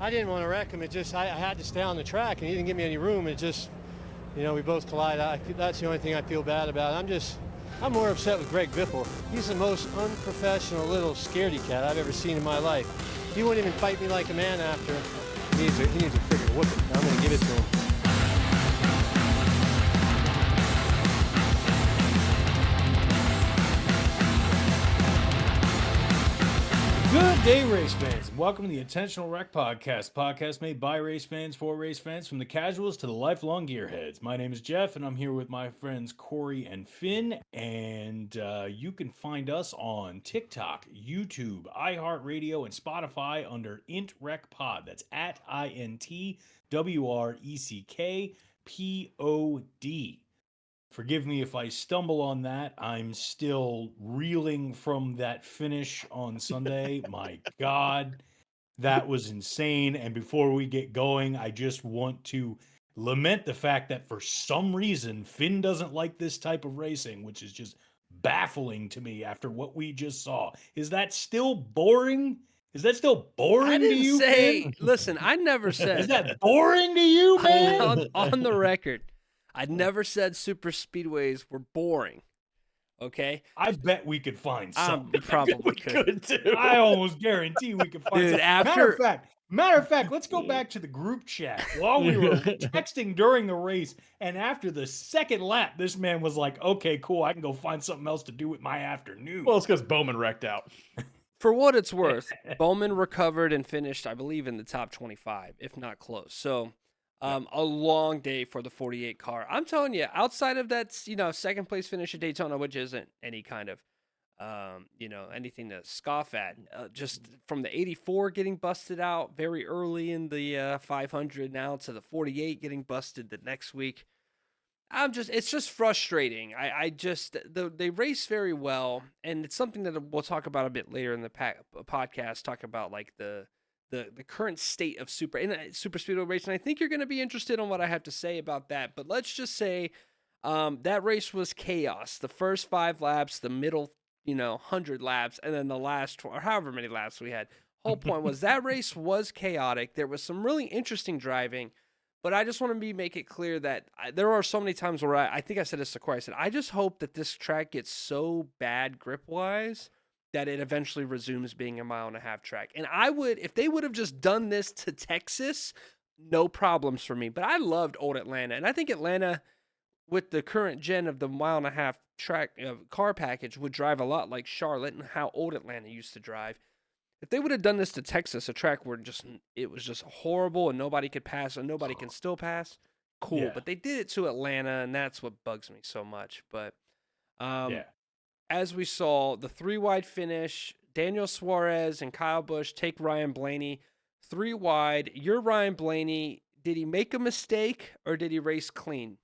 I didn't want to wreck him. It just I had to stay on the track, and he didn't give me any room. It just, we both collided. That's the only thing I feel bad about. I'm more upset with Greg Biffle. He's the most unprofessional little scaredy cat I've ever seen in my life. He wouldn't even fight me like a man after. He needs a freaking whooping. I'm going to give it to him. Good day, race fans, and welcome to the Intentional Wreck podcast made by race fans for race fans, from the casuals to the lifelong gearheads. My name is Jeff, and I'm here with my friends Corey and Finn, and you can find us on TikTok, YouTube, iHeartRadio, and Spotify under intwreckpod. That's at INTWRECKPOD. Forgive me if I stumble on that. I'm still reeling from that finish on Sunday. My God, that was insane. And before we get going, I just want to lament the fact that for some reason, Finn doesn't like this type of racing, which is just baffling to me after what we just saw. Is that still boring? Is that still boring to you, Finn? Listen, I never said. Is that boring to you, man? on the record, I never said super speedways were boring. Okay, I bet we could find something. Probably could too. I almost guarantee we could find something. Matter of fact, let's go back to the group chat while we were texting during the race, and after the second lap, this man was like, "Okay, cool, I can go find something else to do with my afternoon." Well, it's because Bowman wrecked out. For what it's worth, Bowman recovered and finished, I believe, in the top 25, if not close. So. A long day for the 48 car. I'm telling you, outside of that, second place finish at Daytona, which isn't any kind of, anything to scoff at. Just from the 84 getting busted out very early in the 500 now to the 48 getting busted the next week. It's just frustrating. They race very well, and it's something that we'll talk about a bit later in the podcast, talk about like the current state of super speedway racing. I think you're going to be interested in what I have to say about that. But let's just say that race was chaos. The first 5 laps, the middle, 100 laps, and then the last, or however many laps we had. Whole point was that race was chaotic. There was some really interesting driving, but I just want to make it clear that there are so many times where I think I said this to Corey. I said, I just hope that this track gets so bad grip-wise that it eventually resumes being a 1.5 mile track. And I would, if they would have just done this to Texas, no problems for me. But I loved old Atlanta. And I think Atlanta, with the current gen of the 1.5 mile track car package, would drive a lot like Charlotte and how old Atlanta used to drive. If they would have done this to Texas, a track where it was just horrible and nobody could pass and nobody can still pass, cool. Yeah. But they did it to Atlanta, and that's what bugs me so much. But as we saw, the 3-wide finish, Daniel Suarez and Kyle Busch take Ryan Blaney 3 wide. Your Ryan Blaney, did he make a mistake or did he race clean?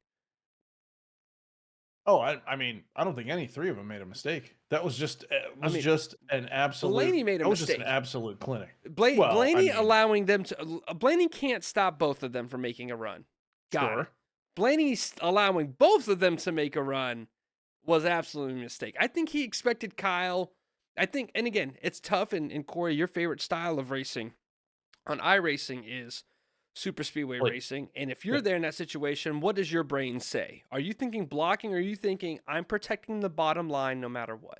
Oh, I mean, I don't think any 3 of them made a mistake. That was just just an absolute. Blaney made a mistake. Was just an absolute clinic. Blaney allowing them to. Blaney can't stop both of them from making a run. Sure. Blaney's allowing both of them to make a run was absolutely a mistake. I think he expected Kyle. And again, it's tough. And Corey, your favorite style of racing on iRacing is super speedway racing. And if you're there in that situation, what does your brain say? Are you thinking blocking, or are you thinking I'm protecting the bottom line no matter what?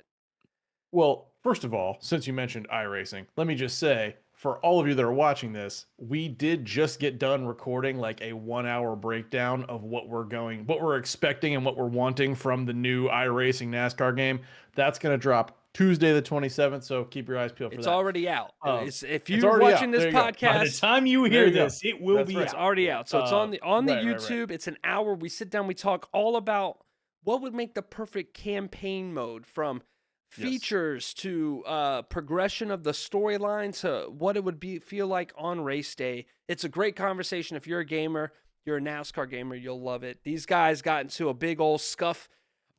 Well, first of all, since you mentioned iRacing, let me just say, for all of you that are watching this, we did just get done recording like a 1-hour breakdown of what we're expecting and what we're wanting from the new iRacing NASCAR game. That's going to drop Tuesday the 27th, so keep your eyes peeled for that. It's already out. If you're watching this podcast, by the time you hear this, it will be out. It's already out. So it's on the YouTube. Right. It's an hour. We sit down, we talk all about what would make the perfect campaign mode, from features to progression of the storyline to what it would feel like on race day. It's a great conversation. If you're a gamer, you're a NASCAR gamer, you'll love it. These guys got into a big old scuff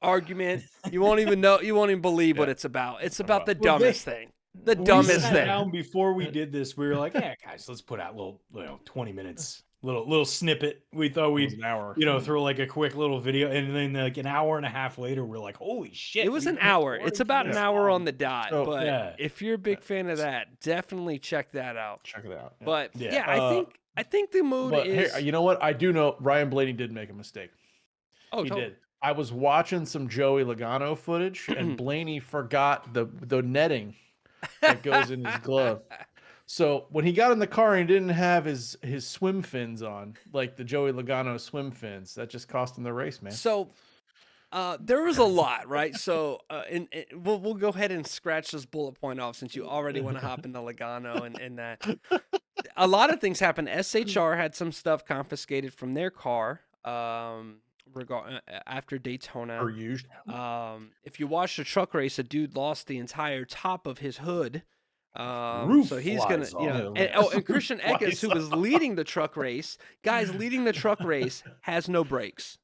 argument. You won't even believe what it's about. It's about the dumbest thing. The We dumbest sat thing. down before we did this. We were like, "Yeah, guys, let's put out little 20 minutes, little snippet." We thought It was we'd an hour. throw like a quick little video, and then like an hour and a half later, we're like, "Holy shit!" It was we an finished hour. recording It's for about an this hour long. on the dot. So- But Yeah. if you're a big fan of that, definitely check that out. Check it out. Yeah. But Yeah. yeah, I think the mood But is. hey, you know what? I do know Ryan Blaney did make a mistake. Oh, He totally. did. I was watching some Joey Logano footage, and Blaney forgot the netting that goes in his glove. So when he got in the car and he didn't have his swim fins on, like the Joey Logano swim fins, that just cost him the race, man. So there was a lot, right? So and we'll go ahead and scratch this bullet point off since you already want to hop into Logano and that. A lot of things happened. SHR had some stuff confiscated from their car after Daytona. Per usual. If you watch the truck race, a dude lost the entire top of his hood. Roof So he's gonna, flies you know, off. and Christian Flies Eckes, who was leading the truck race, leading the truck race has no brakes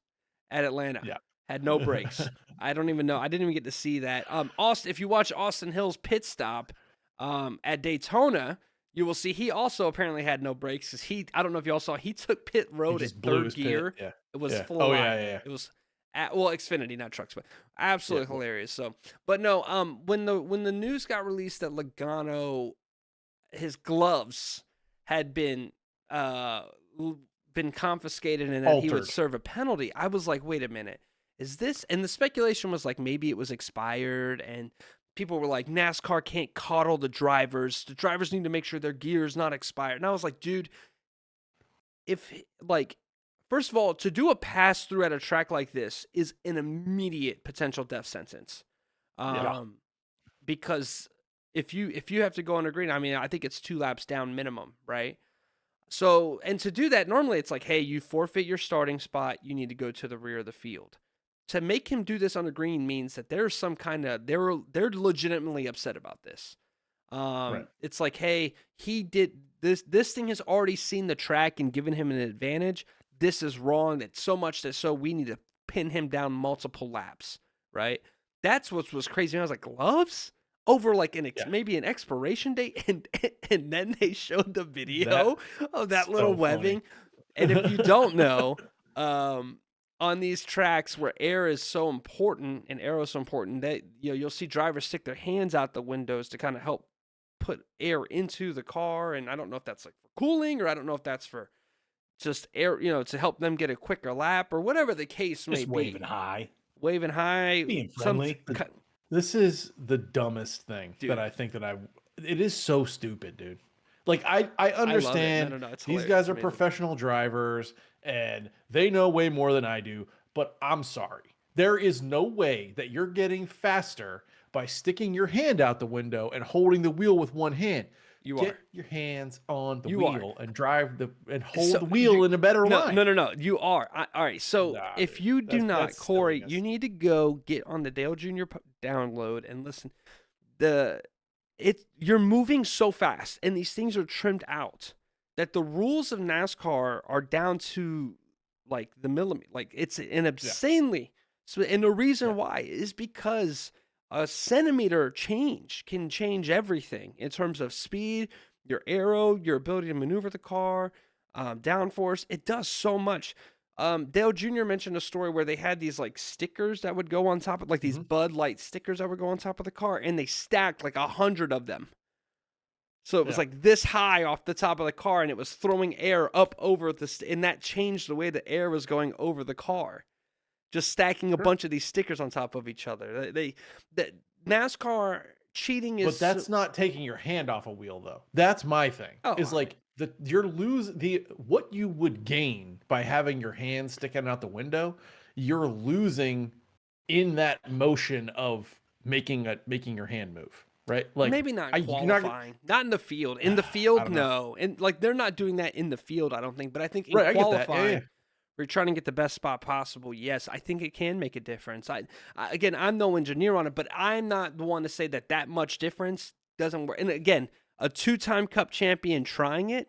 at Atlanta. Yeah. Had no brakes. I don't even know. I didn't even get to see that. Austin, if you watch Austin Hill's pit stop, at Daytona, you will see he also apparently had no brakes because I don't know if y'all saw, he took pit road at just blew third his pit, gear. yeah. It was Yeah. full Oh, on. yeah, yeah, yeah. It was Xfinity, not trucks, but absolutely Yeah. hilarious. So, but no, when the news got released that Logano, his gloves had been confiscated and that he would Altered. serve a penalty, I was like, wait a minute, is this? And the speculation was like maybe it was expired, and people were like, NASCAR can't coddle the drivers. The drivers need to make sure their gear is not expired. And I was like, dude, first of all, to do a pass through at a track like this is an immediate potential death sentence. Because if you have to go under green, I mean, I think it's 2 laps down minimum, right? So, and to do that, normally it's like, hey, you forfeit your starting spot, you need to go to the rear of the field. To make him do this on the green means that there's some kind of, they're legitimately upset about this. Right. It's like, hey, he did this thing has already seen the track and given him an advantage. This is wrong. It's so much that so we need to pin him down multiple laps, right? That's what was crazy. I was like, gloves over like maybe an expiration date, and then they showed the video of that little so webbing. And if you don't know, on these tracks where air is so important and aero is so important, that you'll see drivers stick their hands out the windows to kind of help put air into the car. And I don't know if that's like for cooling, or I don't know if that's for just air, to help them get a quicker lap or whatever the case may Just be. waving high, Waving high, being friendly. This is the dumbest thing Dude. that I think that it is so stupid, dude. Like I love it. understand No, it's these hilarious. guys It's are amazing. professional drivers and they know way more than I do, but I'm sorry. There is no way that you're getting faster by sticking your hand out the window and holding the wheel with one hand. You Get are. your hands on the You are. wheel and hold So, the wheel in a better line. No. You are. All right. So Nah, if dude. you do That's not, Corey, silliness. you need to go get on the Dale Jr. download and listen. You're moving so fast, and these things are trimmed out that the rules of NASCAR are down to like the millimeter. Like it's an insanely. So, and the reason why is because a centimeter change can change everything in terms of speed, your aero, your ability to maneuver the car, downforce. It does so much. Dale Jr. mentioned a story where they had these like stickers that would go on top of, like these Bud Light stickers that would go on top of the car, and they stacked like 100 of them. So it was like this high off the top of the car, and it was throwing air up over and that changed the way the air was going over the car. Just stacking a bunch of these stickers on top of each other. That NASCAR cheating is. But that's not taking your hand off a wheel, though. That's my thing. Is like what you would gain by having your hand sticking out the window. You're losing in that motion of making your hand move, right? Like maybe not you're qualifying, not in the field. In the field, don't know. no, and like they're not doing that in the field. I don't think, but I think in Right, I get that. Yeah, qualifying. yeah. We're trying to get the best spot possible. Yes, I think it can make a difference. Again, I'm no engineer on it, but I'm not the one to say that much difference doesn't work. And again, a 2-time Cup champion trying it,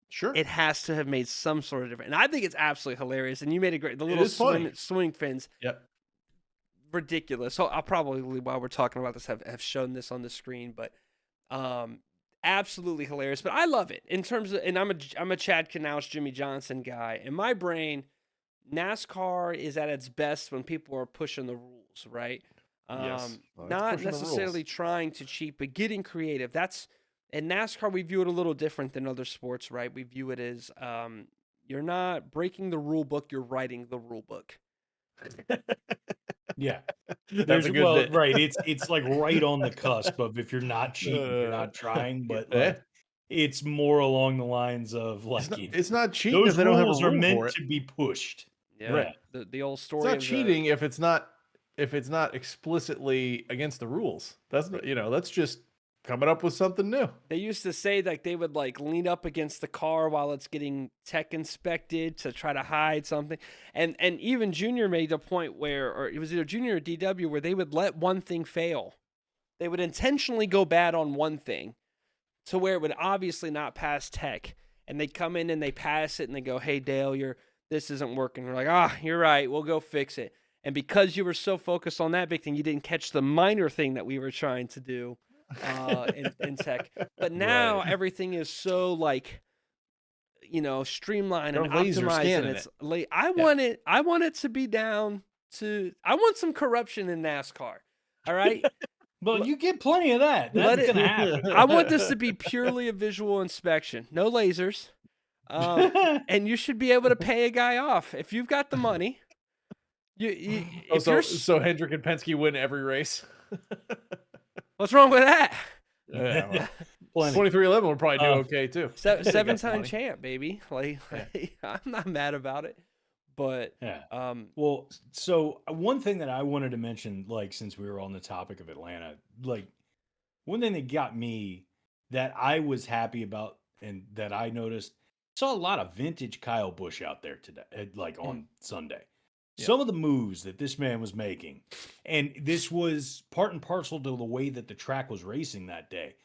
Sure. it has to have made some sort of difference. And I think it's absolutely hilarious. And you made the little swing fins. Yep. Ridiculous. So I'll probably, while we're talking about this, have shown this on the screen. But Absolutely hilarious, but I love it in terms of, and I'm a Chad Knaus, Jimmy Johnson guy. In my brain, NASCAR is at its best when people are pushing the rules, right? Yes. Well, it's Not pushing the rules. necessarily trying to cheat, but getting creative. That's in NASCAR, we view it a little different than other sports, right? We view it as you're not breaking the rule book, you're writing the rule book. Yeah. That's a good bit. right. It's like right on the cusp of if you're not cheating, you're not trying, but like it's more along the lines of like it's not cheating those if they don't have a rules are rule meant for it. to be pushed. Yeah. Right. The old It's story not of cheating if it's not explicitly against the rules. That's that's just coming up with something new. they used to say like they would like lean up against the car while it's getting tech inspected to try to hide something. And even Junior made a point where, or it was either Junior or DW, where they would let one thing fail. They would intentionally go bad on one thing to where it would obviously not pass tech. And they'd come in and they pass it and they go, "Hey Dale, this isn't working." We're like, "You're right, we'll go fix it." And because you were so focused on that big thing, you didn't catch the minor thing that we were trying to do in tech. But now Right. everything is so like, streamlined and They're laser optimized, and scanning it's late. I want it to be down to. I want some corruption in NASCAR. All right. Well, you get plenty of that. Let That's it- gonna happen. I want this to be purely a visual inspection, no lasers. And you should be able to pay a guy off if you've got the money. So Hendrick and Penske win every race. What's wrong with that? Yeah, Plenty. 2311 would probably do okay too. They got the Seven-time money. champ, baby. Like, I'm not mad about it. But Yeah. Well, so one thing that I wanted to mention, like, since we were on the topic of Atlanta, like, one thing that got me that I was happy about and that I noticed, saw a lot of vintage Kyle Busch out there today, like on Sunday. Yeah. Some of the moves that this man was making, and this was part and parcel to the way that the track was racing that day.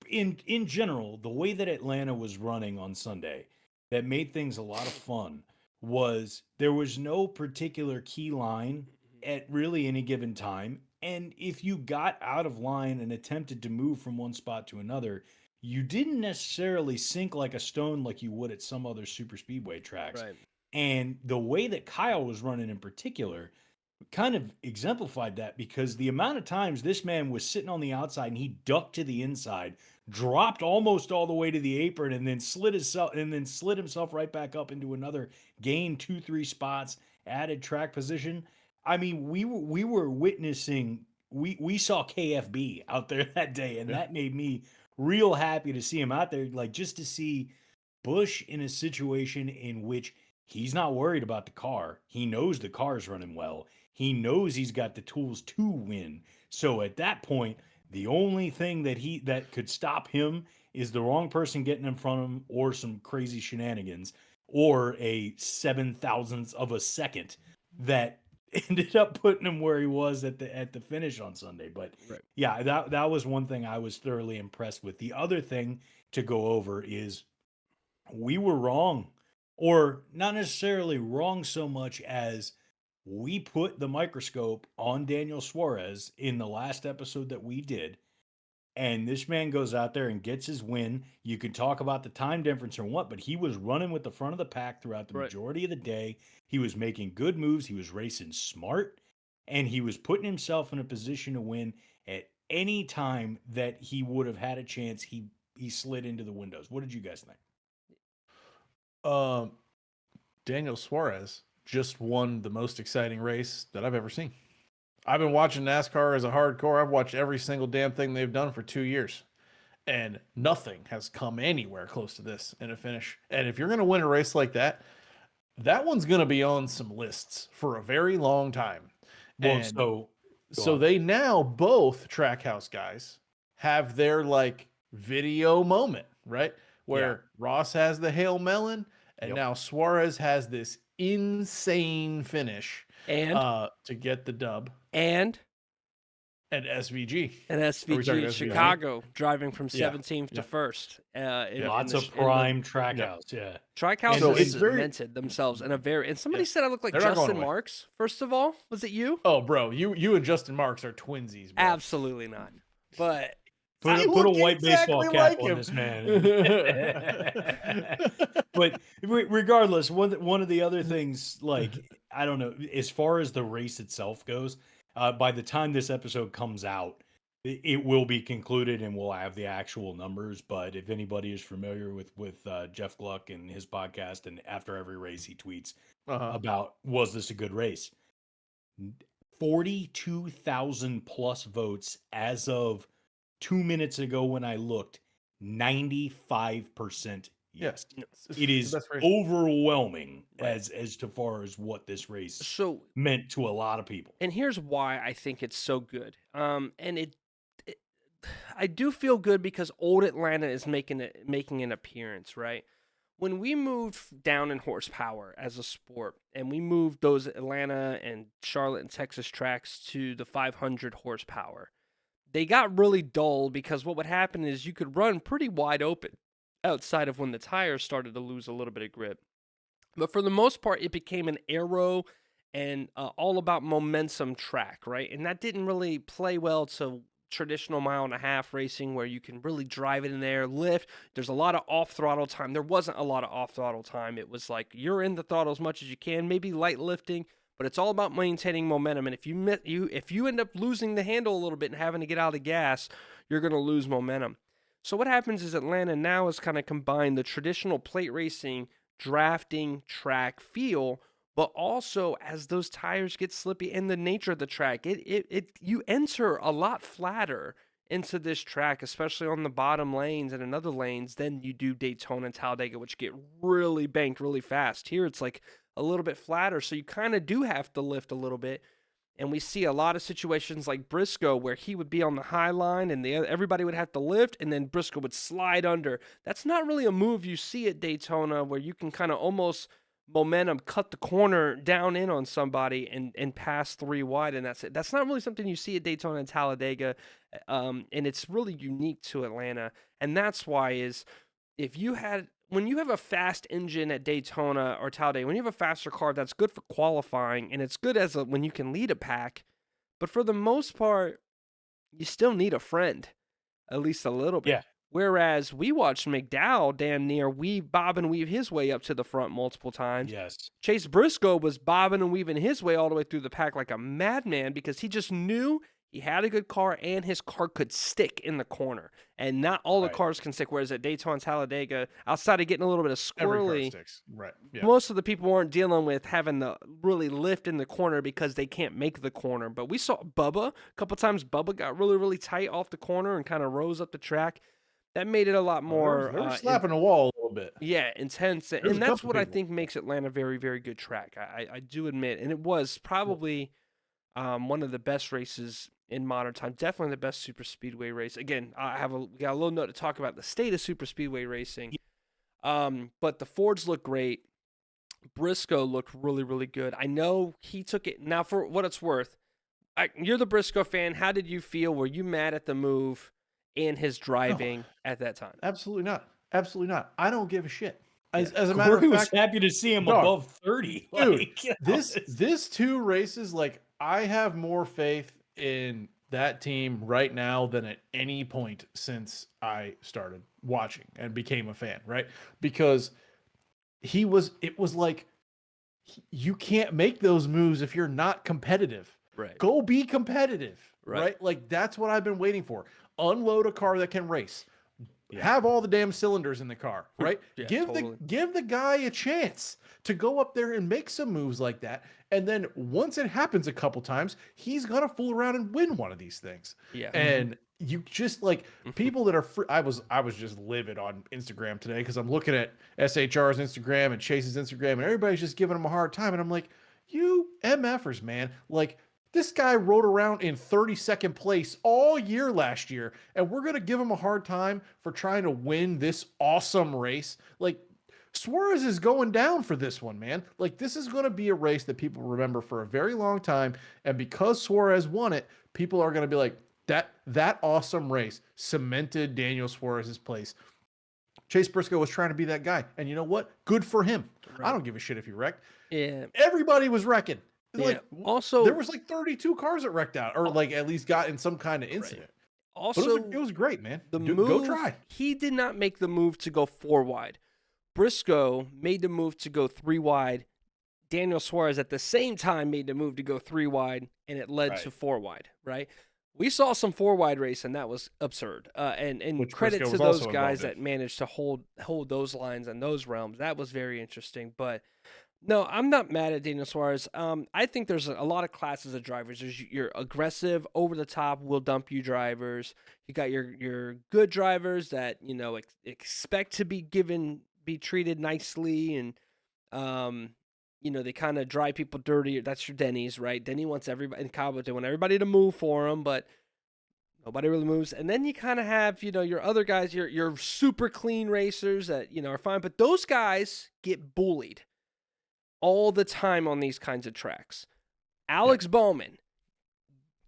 In general, the way that Atlanta was running on Sunday, that made things a lot of fun, was there was no particular key line at really any given time. And if you got out of line and attempted to move from one spot to another, you didn't necessarily sink like a stone like you would at some other super speedway tracks. right. And the way that Kyle was running in particular kind of exemplified that, because the amount of times this man was sitting on the outside and he ducked to the inside, dropped almost all the way to the apron, and then slid himself right back up into another, gained 2-3 spots, added track position. I mean, we were witnessing, we saw KFB out there that day, and that made me real happy to see him out there, like just to see Busch in a situation in which he's not worried about the car. He knows the car's running well. He knows he's got the tools to win. So at that point, the only thing that could stop him is the wrong person getting in front of him, or some crazy shenanigans, or a 7,000th of a second that ended up putting him where he was at the finish on Sunday. But yeah, that was one thing I was thoroughly impressed with. The other thing to go over is we were wrong, or not necessarily wrong so much as we put the microscope on Daniel Suarez in the last episode that we did. And this man goes out there and gets his win. You can talk about the time difference or what, but he was running with the front of the pack throughout the majority of the day. He was making good moves. He was racing smart, and he was putting himself in a position to win at any time that he would have had a chance. He slid into the windows. What did you guys think? Daniel Suarez just won the most exciting race that I've ever seen. I've been watching NASCAR as a hardcore. I've watched every single damn thing they've done for 2 years, and nothing has come anywhere close to this in a finish. And if you're going to win a race like that, that one's going to be on some lists for a very long time. Well, And so so they now, both Trackhouse guys, have their like video moment, right? Where Ross has the Hail Melon, and now Suarez has this insane finish And to get the dub. and SVG. And Are we SVG talking in SVG? Chicago, driving from Yeah, 17th to yeah. 1st. lots of prime Trackhouse. Yeah. Trackhouse So has it's very- cemented themselves in a very. And somebody said I look like They're not going Justin away. Marks. First of all, was it you? Oh, bro, you and Justin Marks are twinsies, bro. Absolutely not. But Put You a look white baseball exactly cap like on him. this man. But regardless, one of the other things, like, I don't know, as far as the race itself goes, by the time this episode comes out, it will be concluded and we'll have the actual numbers. But if anybody is familiar with Jeff Gluck and his podcast, and after every race he tweets about, was this a good race? 42,000 plus votes as of 2 minutes ago when I looked. 95% yes. It is overwhelming as to far as what this race meant to a lot of people. And here's why I think it's so good. I do feel good because old Atlanta is making an appearance, right? When we moved down in horsepower as a sport, and we moved those Atlanta and Charlotte and Texas tracks to the 500 horsepower, they got really dull because what would happen is you could run pretty wide open outside of when the tires started to lose a little bit of grip. But for the most part, it became an aero and all about momentum track, right? And that didn't really play well to traditional 1.5-mile racing where you can really drive it in there, lift. There's a lot of off throttle time. There wasn't a lot of off throttle time. It was like you're in the throttle as much as you can, maybe light lifting, but it's all about maintaining momentum. And if you end up losing the handle a little bit and having to get out of gas, you're going to lose momentum. So what happens is Atlanta now has kind of combined the traditional plate racing, drafting track feel, but also as those tires get slippy and the nature of the track, you enter a lot flatter into this track, especially on the bottom lanes and in other lanes than you do Daytona and Talladega, which get really banked really fast. Here it's like a little bit flatter, so you kind of do have to lift a little bit. And we see a lot of situations like Briscoe where he would be on the high line and everybody would have to lift and then Briscoe would slide under. That's not really a move you see at Daytona where you can kind of almost momentum cut the corner down in on somebody and pass 3 wide, and that's it. That's not really something you see at Daytona and Talladega, and it's really unique to Atlanta. And that's why is when you have a fast engine at Daytona or Talladega, when you have a faster car, that's good for qualifying, and it's good when you can lead a pack. But for the most part, you still need a friend, at least a little bit. Yeah. Whereas we watched McDowell damn near bob and weave his way up to the front multiple times. Yes. Chase Briscoe was bobbing and weaving his way all the way through the pack like a madman because he just knew he had a good car and his car could stick in the corner. And not all the cars can stick, whereas at Daytona and Talladega, outside of getting a little bit of squirrely, most of the people weren't dealing with having to really lift in the corner because they can't make the corner. But we saw Bubba, a couple times Bubba got really, really tight off the corner and kind of rose up the track. That made it a lot more... They were slapping the wall a little bit. Yeah, intense. And that's what I think makes Atlanta a very, very good track. I do admit. And it was probably one of the best races in modern time. Definitely the best super speedway race. Again, we got a little note to talk about the state of super speedway racing. But the Fords look great. Briscoe looked really, really good. I know he took it... Now, for what it's worth, you're the Briscoe fan. How did you feel? Were you mad at the move and his driving at that time? Absolutely not. Absolutely not. I don't give a shit. As a Corey matter of fact, was happy to see him above 30. Dude, this 2 races, like, I have more faith in that team right now than at any point since I started watching and became a fan, right? Because it was like, you can't make those moves if you're not competitive. Right. Go be competitive, right? Like, that's what I've been waiting for. Unload a car that can race. Have all the damn cylinders in the car, right? Give the guy a chance to go up there and make some moves like that. And then once it happens a couple times, he's gonna fool around and win one of these things. Yeah. And you just like people that are I was just livid on Instagram today because I'm looking at SHR's Instagram and Chase's Instagram and everybody's just giving him a hard time. And I'm like, you MFers, man. Like, this guy rode around in 32nd place all year last year, and we're going to give him a hard time for trying to win this awesome race. Like, Suarez is going down for this one, man. Like, this is going to be a race that people remember for a very long time, and because Suarez won it, people are going to be like, that awesome race cemented Daniel Suarez's place. Chase Briscoe was trying to be that guy, and you know what? Good for him. Right. I don't give a shit if he wrecked. Yeah. Everybody was wrecking. Like, also, there was like 32 cars that wrecked out, or like at least got in some kind of incident. Also, it was great, man. the Go move, try. he did not make the move to go 4 wide. Briscoe made the move to go 3 wide. Daniel Suarez at the same time made the move to go 3 wide, and it led to 4 wide, right? We saw some 4 wide race, and that was absurd. And Which credit Briscoe to was those also guys involved that managed to hold those lines and those realms. That was very interesting. But no, I'm not mad at Daniel Suarez. I think there's a lot of classes of drivers. There's your aggressive, over the top, will dump you drivers. You got your good drivers that expect to be treated nicely, and they kind of drive people dirty. That's your Denny's, right? Denny wants everybody, and Cabo, they want everybody to move for him, but nobody really moves. And then you kind of have, your other guys, your super clean racers that, are fine. But those guys get bullied all the time on these kinds of tracks. Alex Bowman,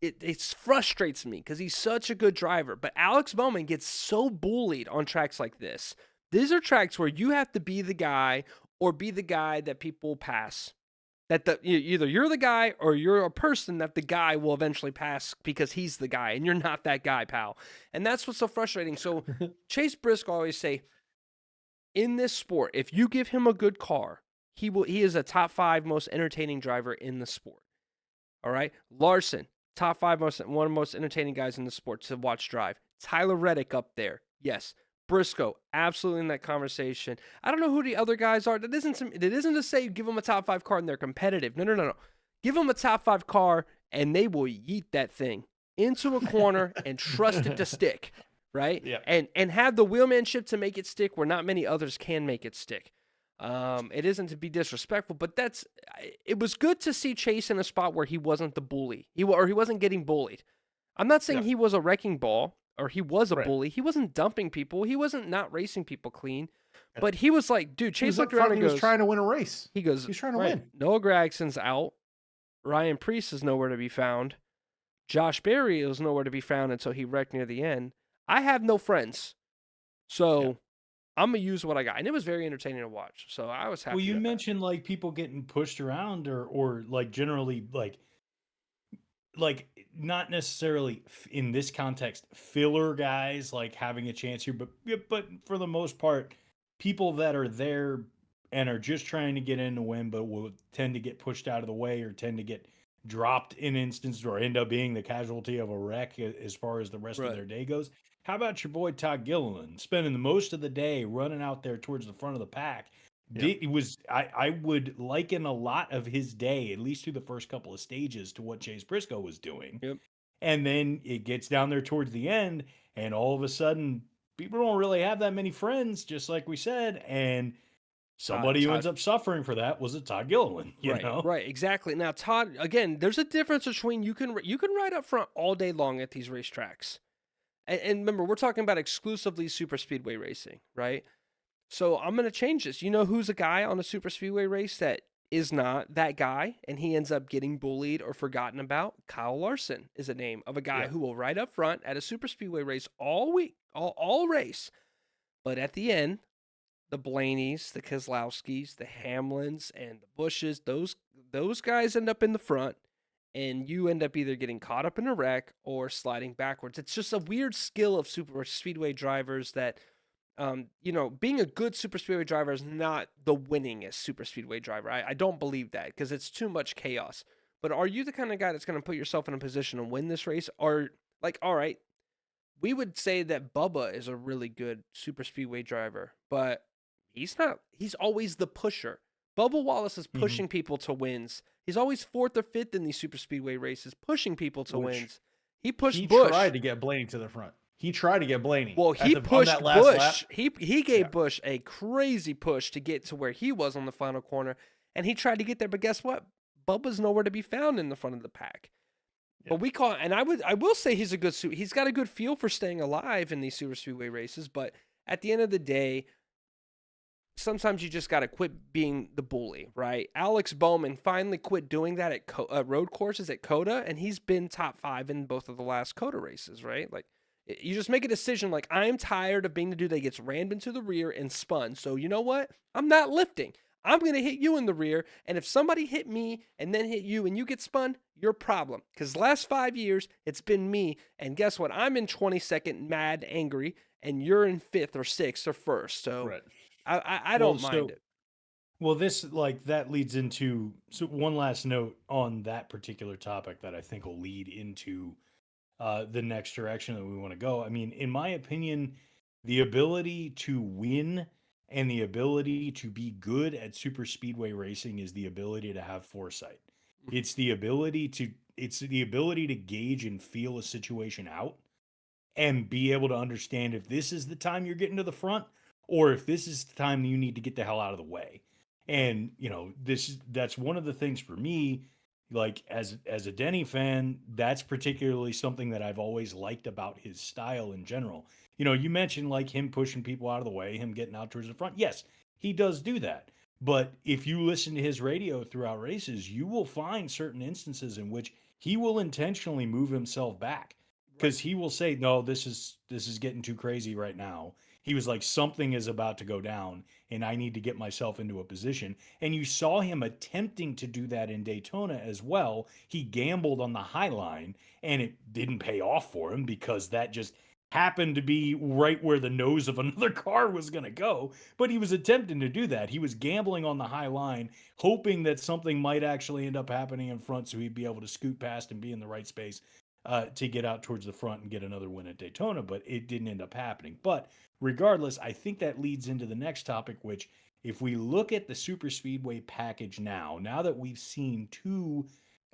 it frustrates me because he's such a good driver. But Alex Bowman gets so bullied on tracks like this. These are tracks where you have to be the guy or be the guy that people pass. That either you're the guy or you're a person that the guy will eventually pass because he's the guy, and you're not that guy, pal. And that's what's so frustrating. So Chase Briscoe always say, in this sport, if you give him a good car, he is a top 5 most entertaining driver in the sport. All right? Larson, top 5 one of the most entertaining guys in the sport to watch drive. Tyler Reddick up there. Yes. Briscoe, absolutely in that conversation. I don't know who the other guys are. That isn't to say give them a top 5 car and they're competitive. No. Give them a top 5 car and they will yeet that thing into a corner and trust it to stick, right? Yeah. And have the wheelmanship to make it stick where not many others can make it stick. It isn't to be disrespectful, but it was good to see Chase in a spot where he wasn't the bully. He wasn't getting bullied. I'm not saying he was a wrecking ball. Or he was a bully. He wasn't dumping people. He wasn't not racing people clean. But he was like, dude, Chase looked around and goes, he was trying to win a race. He goes, he's trying to win. Noah Gragson's out. Ryan Preece is nowhere to be found. Josh Berry is nowhere to be found until he wrecked near the end. I have no friends. So I'm going to use what I got. And it was very entertaining to watch. So I was happy. Well, you mentioned like people getting pushed around or like generally like not necessarily in this context filler guys like having a chance here, but for the most part, people that are there and are just trying to get in to win, but will tend to get pushed out of the way or tend to get dropped in instances or end up being the casualty of a wreck as far as the rest of their day goes. How about your boy Todd Gilliland spending the most of the day running out there towards the front of the pack? It was I would liken a lot of his day, at least through the first couple of stages, to what Chase Briscoe was doing. Yep. And then it gets down there towards the end, and all of a sudden, people don't really have that many friends, just like we said. And somebody who ends up suffering for that was Todd Gilliland. You know? Right, exactly. Now, Todd, again, there's a difference between you can ride up front all day long at these racetracks. And remember, we're talking about exclusively super speedway racing, right? So I'm going to change this. You know who's a guy on a super speedway race that is not that guy and he ends up getting bullied or forgotten about? Kyle Larson is a name of a guy who will ride up front at a super speedway race all week, all race. But at the end, the Blaneys, the Keselowskis, the Hamlins, and the Bushes, those guys end up in the front, and you end up either getting caught up in a wreck or sliding backwards. It's just a weird skill of super speedway drivers that being a good super speedway driver is not the winningest super speedway driver. I don't believe that because it's too much chaos. But are you the kind of guy that's going to put yourself in a position to win this race? Or like, all right, we would say that Bubba is a really good super speedway driver, but he's not. He's always the pusher. Bubba Wallace is pushing people to wins. He's always 4th or 5th in these super speedway races, pushing people to wins. He pushed Busch. He tried to get Blaney to the front. He tried to get Blaney. Well, he pushed Busch. He gave Busch a crazy push to get to where he was on the final corner, and he tried to get there. But guess what? Bubba's nowhere to be found in the front of the pack. Yeah. But I will say he's got a good feel for staying alive in these super speedway races. But at the end of the day, sometimes you just got to quit being the bully, right? Alex Bowman finally quit doing that at road courses at COTA, and he's been top 5 in both of the last COTA races, right? Like. You just make a decision like, I'm tired of being the dude that gets rammed into the rear and spun. So you know what? I'm not lifting. I'm going to hit you in the rear. And if somebody hit me and then hit you and you get spun, your problem. Because the last 5 years, it's been me. And guess what? I'm in 22nd, mad, angry, and you're in 5th or 6th or 1st. So Right. I don't mind it. Well, this like that leads into one last note on that particular topic that I think will lead into the next direction that we want to go. I mean, in my opinion, the ability to win and the ability to be good at super speedway racing is the ability to have foresight. It's the ability to gauge and feel a situation out and be able to understand if this is the time you're getting to the front or if this is the time you need to get the hell out of the way. And that's one of the things for me, like as a Denny fan, that's particularly something that I've always liked about his style in general. You mentioned like him pushing people out of the way, him getting out towards the front. Yes, he does do that. But if you listen to his radio throughout races, you will find certain instances in which he will intentionally move himself back because he will say, "No, this is getting too crazy right now." He was like, "Something is about to go down, and I need to get myself into a position." And you saw him attempting to do that in Daytona as well. He gambled on the high line, and it didn't pay off for him because that just happened to be right where the nose of another car was going to go. But he was attempting to do that. He was gambling on the high line, hoping that something might actually end up happening in front so he'd be able to scoot past and be in the right space to get out towards the front and get another win at Daytona. But it didn't end up happening. But regardless, I think that leads into the next topic, which if we look at the super speedway package now that we've seen two,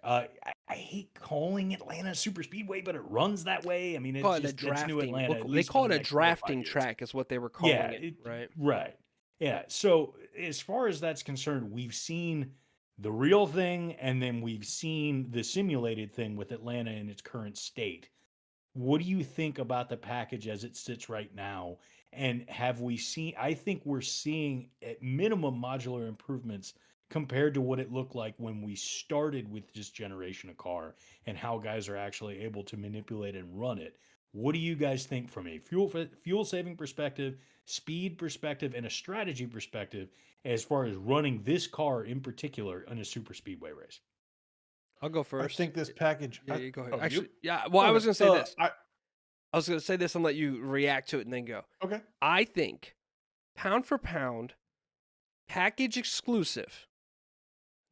I hate calling Atlanta super speedway, but it runs that way. I mean, it's Call it a just that's new drafting. Atlanta. At They least call for it the a next 4 or 5 drafting years. track is what they were calling Yeah, it, right? right. Yeah. So as far as that's concerned, we've seen the real thing, and then we've seen the simulated thing with Atlanta in its current state. What do you think about the package as it sits right now? And have we seen, I think we're seeing at minimum modular improvements compared to what it looked like when we started with this generation of car and how guys are actually able to manipulate and run it. What do you guys think from a fuel saving perspective, speed perspective, and a strategy perspective as far as running this car in particular in a super speedway race? I'll go I first. think this package. Yeah, you go ahead. Oh, you? Actually, yeah. Well, I was Okay, going to say this. I I was going to say this and let you react to it and then go. okay. I think pound for pound, package exclusive,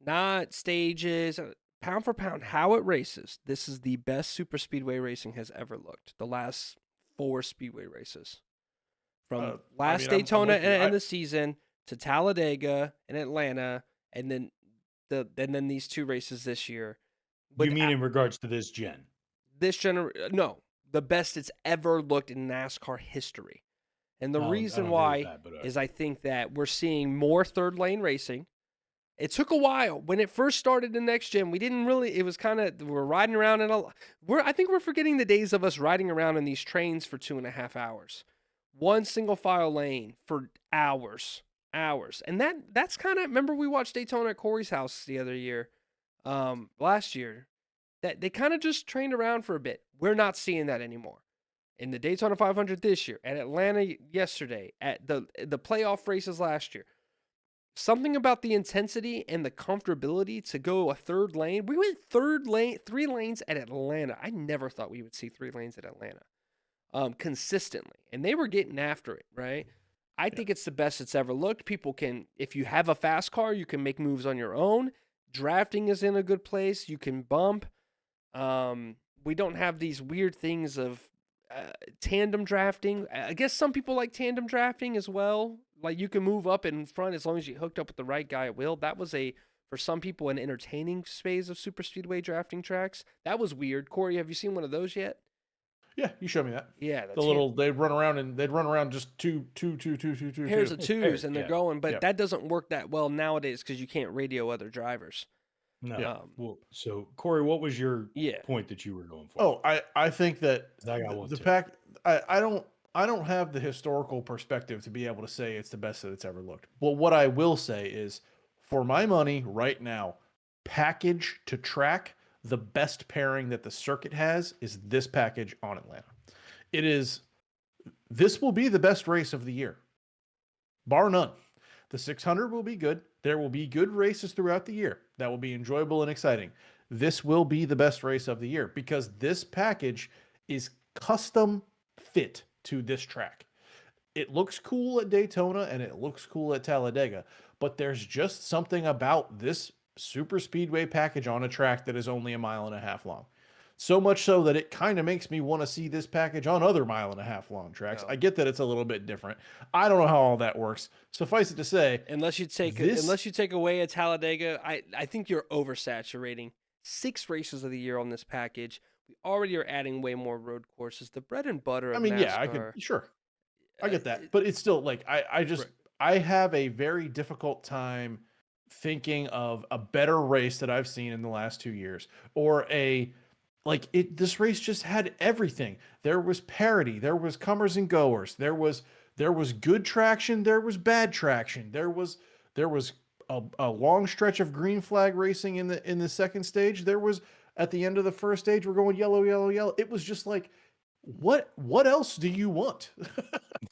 not stages, pound for pound, how it races. This is the best super speedway racing has ever looked. The last 4 speedway races, from last I'm Daytona with you. and the season to Talladega and Atlanta, and then these 2 races this year. You mean in regards to this gen? No, the best it's ever looked in NASCAR history. And the reason why is I think that we're seeing more third lane racing. It took a while. When it first started in next gen, we didn't really, it was kind of, we're riding around in I think we're forgetting the days of us riding around in these trains for 2.5 hours. One single file lane for hours. And that's kind of, remember we watched Daytona at Corey's house the other year, last year, that they kind of just trained around for a bit. We're not seeing that anymore. In the Daytona 500 this year, at Atlanta yesterday, at the playoff races last year, something about the intensity and the comfortability to go a third lane. We went 3 lanes at Atlanta. I never thought we would see 3 lanes at Atlanta consistently. And they were getting after it, right? I think it's the best it's ever looked. People can, if you have a fast car, you can make moves on your own. Drafting is in a good place. You can bump. We don't have these weird things of tandem drafting. I guess some people like tandem drafting as well. Like you can move up in front as long as you hooked up with the right guy at will. That was for some people, an entertaining phase of super speedway drafting tracks. That was weird. Corey, have you seen one of those yet? Yeah, you showed me that. Yeah, they'd run around just two pairs of twos, and they're going. But that doesn't work that well nowadays because you can't radio other drivers. No. Well, so Corey, what was your point that you were going for? Oh, I think that I got one the too. pack. I don't have the historical perspective to be able to say it's the best that it's ever looked. But what I will say is, for my money right now, package to track, the best pairing that the circuit has is this package on Atlanta. This will be the best race of the year, bar none. The 600 will be good. There will be good races throughout the year that will be enjoyable and exciting. This will be the best race of the year because this package is custom fit to this track. It looks cool at Daytona and it looks cool at Talladega, but there's just something about this super speedway package on a track that is only 1.5 miles long. So much so that it kind of makes me want to see this package on other 1.5 miles long tracks. No. I get that it's a little bit different. I don't know how all that works. Suffice it to say, Unless you take away a Talladega, I think you're oversaturating 6 races of the year on this package. We already are adding way more road courses. The bread and butter of I mean, NASCAR. yeah, I could, sure. I get that. But it's still like, I have a very difficult time thinking of a better race that I've seen in the last 2 years, or this race just had everything. There was parity, there was comers and goers, there was good traction, there was bad traction, there was a long stretch of green flag racing in the second stage. There was, at the end of the first stage, we're going yellow, yellow, yellow. It was just like, what else do you want?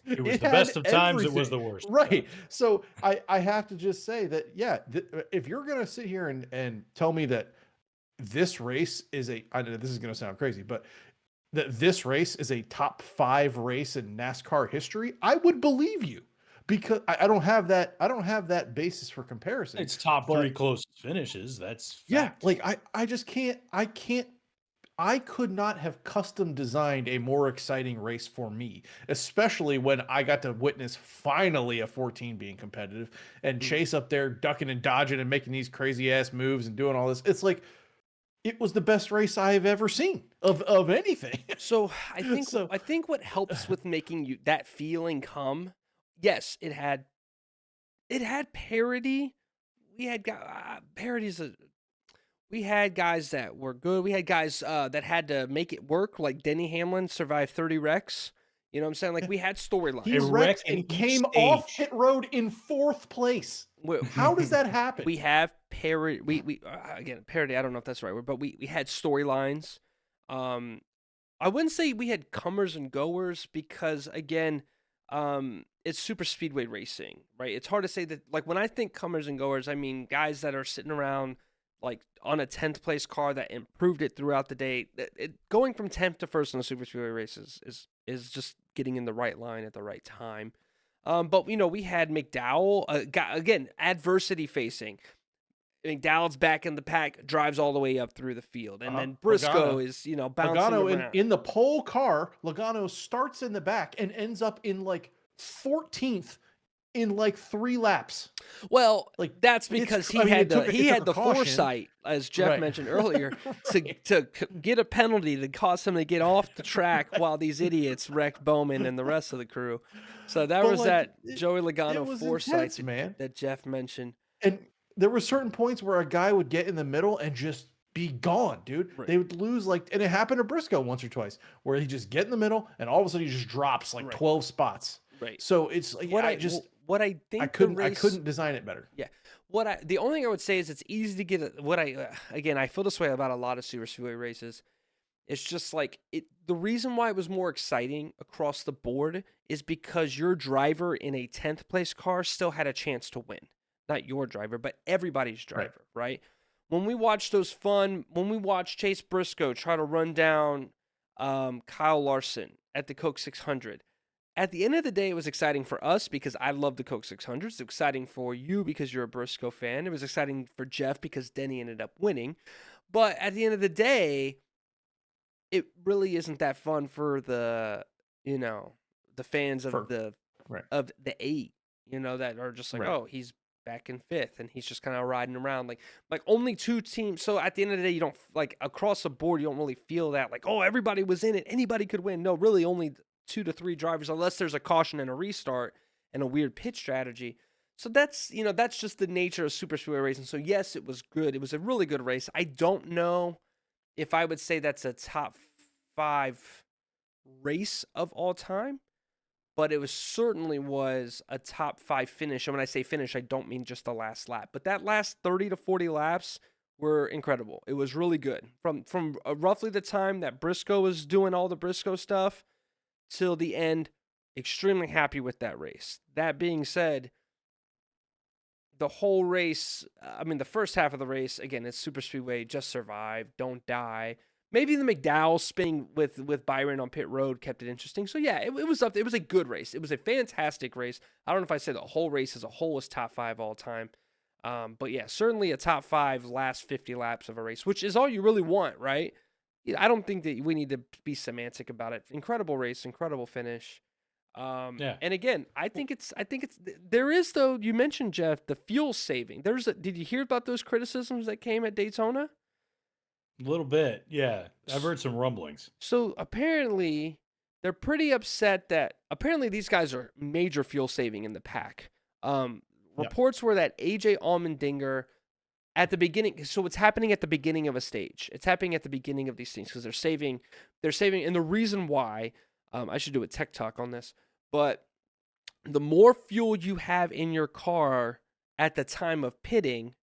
It was the best of times. It was the worst. Right. So I have to just say that, yeah, if you're going to sit here and tell me that this race is I know this is going to sound crazy, but that this race is a top 5 race in NASCAR history, I would believe you, because I don't have that basis for comparison. It's top 3 closest finishes. That's fact. Yeah. Like I just can't, I could not have custom designed a more exciting race for me, especially when I got to witness finally a 14 being competitive and Chase up there ducking and dodging and making these crazy ass moves and doing all this. It's like, it was the best race I've ever seen of anything. So I think what helps with making you that feeling come, yes, it had parity. We had we had guys that were good. We had guys that had to make it work, like Denny Hamlin survived 30 wrecks. You know what I'm saying? Like, we had storylines. He wrecked and came off pit road in 4th place. How does that happen? We have parity. We again, parity, I don't know if that's the right word, but we had storylines. I wouldn't say we had comers and goers because, again, it's super speedway racing, right? It's hard to say that, like, when I think comers and goers, I mean guys that are sitting around like on a 10th place car that improved it throughout the day. Going from 10th to 1st in the super speedway races is just getting in the right line at the right time. But, you know, we had McDowell, again, adversity facing. McDowell's back in the pack, drives all the way up through the field. And then Briscoe is, you know, bouncing around. In the pole car, Logano starts in the back and ends up in like 14th in like 3 laps. Well, like, that's because he had the foresight, as Jeff mentioned earlier, to get a penalty that caused him to get off the track while these idiots wrecked Bowman and the rest of the crew. So that was Joey Logano foresight that Jeff mentioned. And there were certain points where a guy would get in the middle and just be gone, dude. Right. They would lose, like, and it happened to Briscoe once or twice, where he just get in the middle and all of a sudden he just drops like 12 spots. Right. So it's like, I couldn't design it better. Yeah. The only thing I would say is it's easy to get again, I feel this way about a lot of super speedway races. It's just like the reason why it was more exciting across the board is because your driver in a 10th place car still had a chance to win. Not your driver, but everybody's driver, right? When we watched Chase Briscoe try to run down Kyle Larson at the Coke 600, at the end of the day, it was exciting for us because I love the Coke 600. It's exciting for you because you're a Briscoe fan. It was exciting for Jeff because Denny ended up winning. But at the end of the day, it really isn't that fun for the fans of the 8, that are just like, oh, he's back in 5th and he's just kind of riding around like only 2 teams. So at the end of the day, you don't, like, across the board, you don't really feel that like, oh, everybody was in it, anybody could win. No, really only 2 to 3 drivers, unless there's a caution and a restart and a weird pit strategy. So that's just the nature of super speedway racing. So yes, it was good. It was a really good race. I don't know if I would say that's a top 5 race of all time, but it certainly was a top 5 finish. And when I say finish, I don't mean just the last lap, but that last 30 to 40 laps were incredible. It was really good. From roughly the time that Briscoe was doing all the Briscoe stuff till the end, extremely happy with that race. That being said, the whole race, I mean, the first half of the race, again, it's super speedway, just survive, don't die. Maybe the McDowell spinning with Byron on pit road kept it interesting. So yeah, it was up. It was a good race. It was a fantastic race. I don't know if I say the whole race as a whole was top 5 all time. But yeah, certainly a top 5 last 50 laps of a race, which is all you really want, right? I don't think that we need to be semantic about it. Incredible race, incredible finish. And again, I think it's there is, though, you mentioned, Jeff, the fuel saving. Did you hear about those criticisms that came at Daytona? A little bit, yeah. I've heard some rumblings. So apparently they're pretty upset that apparently these guys are major fuel saving in the pack. Reports were that AJ Allmendinger at the beginning, so it's happening at the beginning of a stage. It's happening at the beginning of these things because they're saving, and the reason why, I should do a tech talk on this, but the more fuel you have in your car at the time of pitting,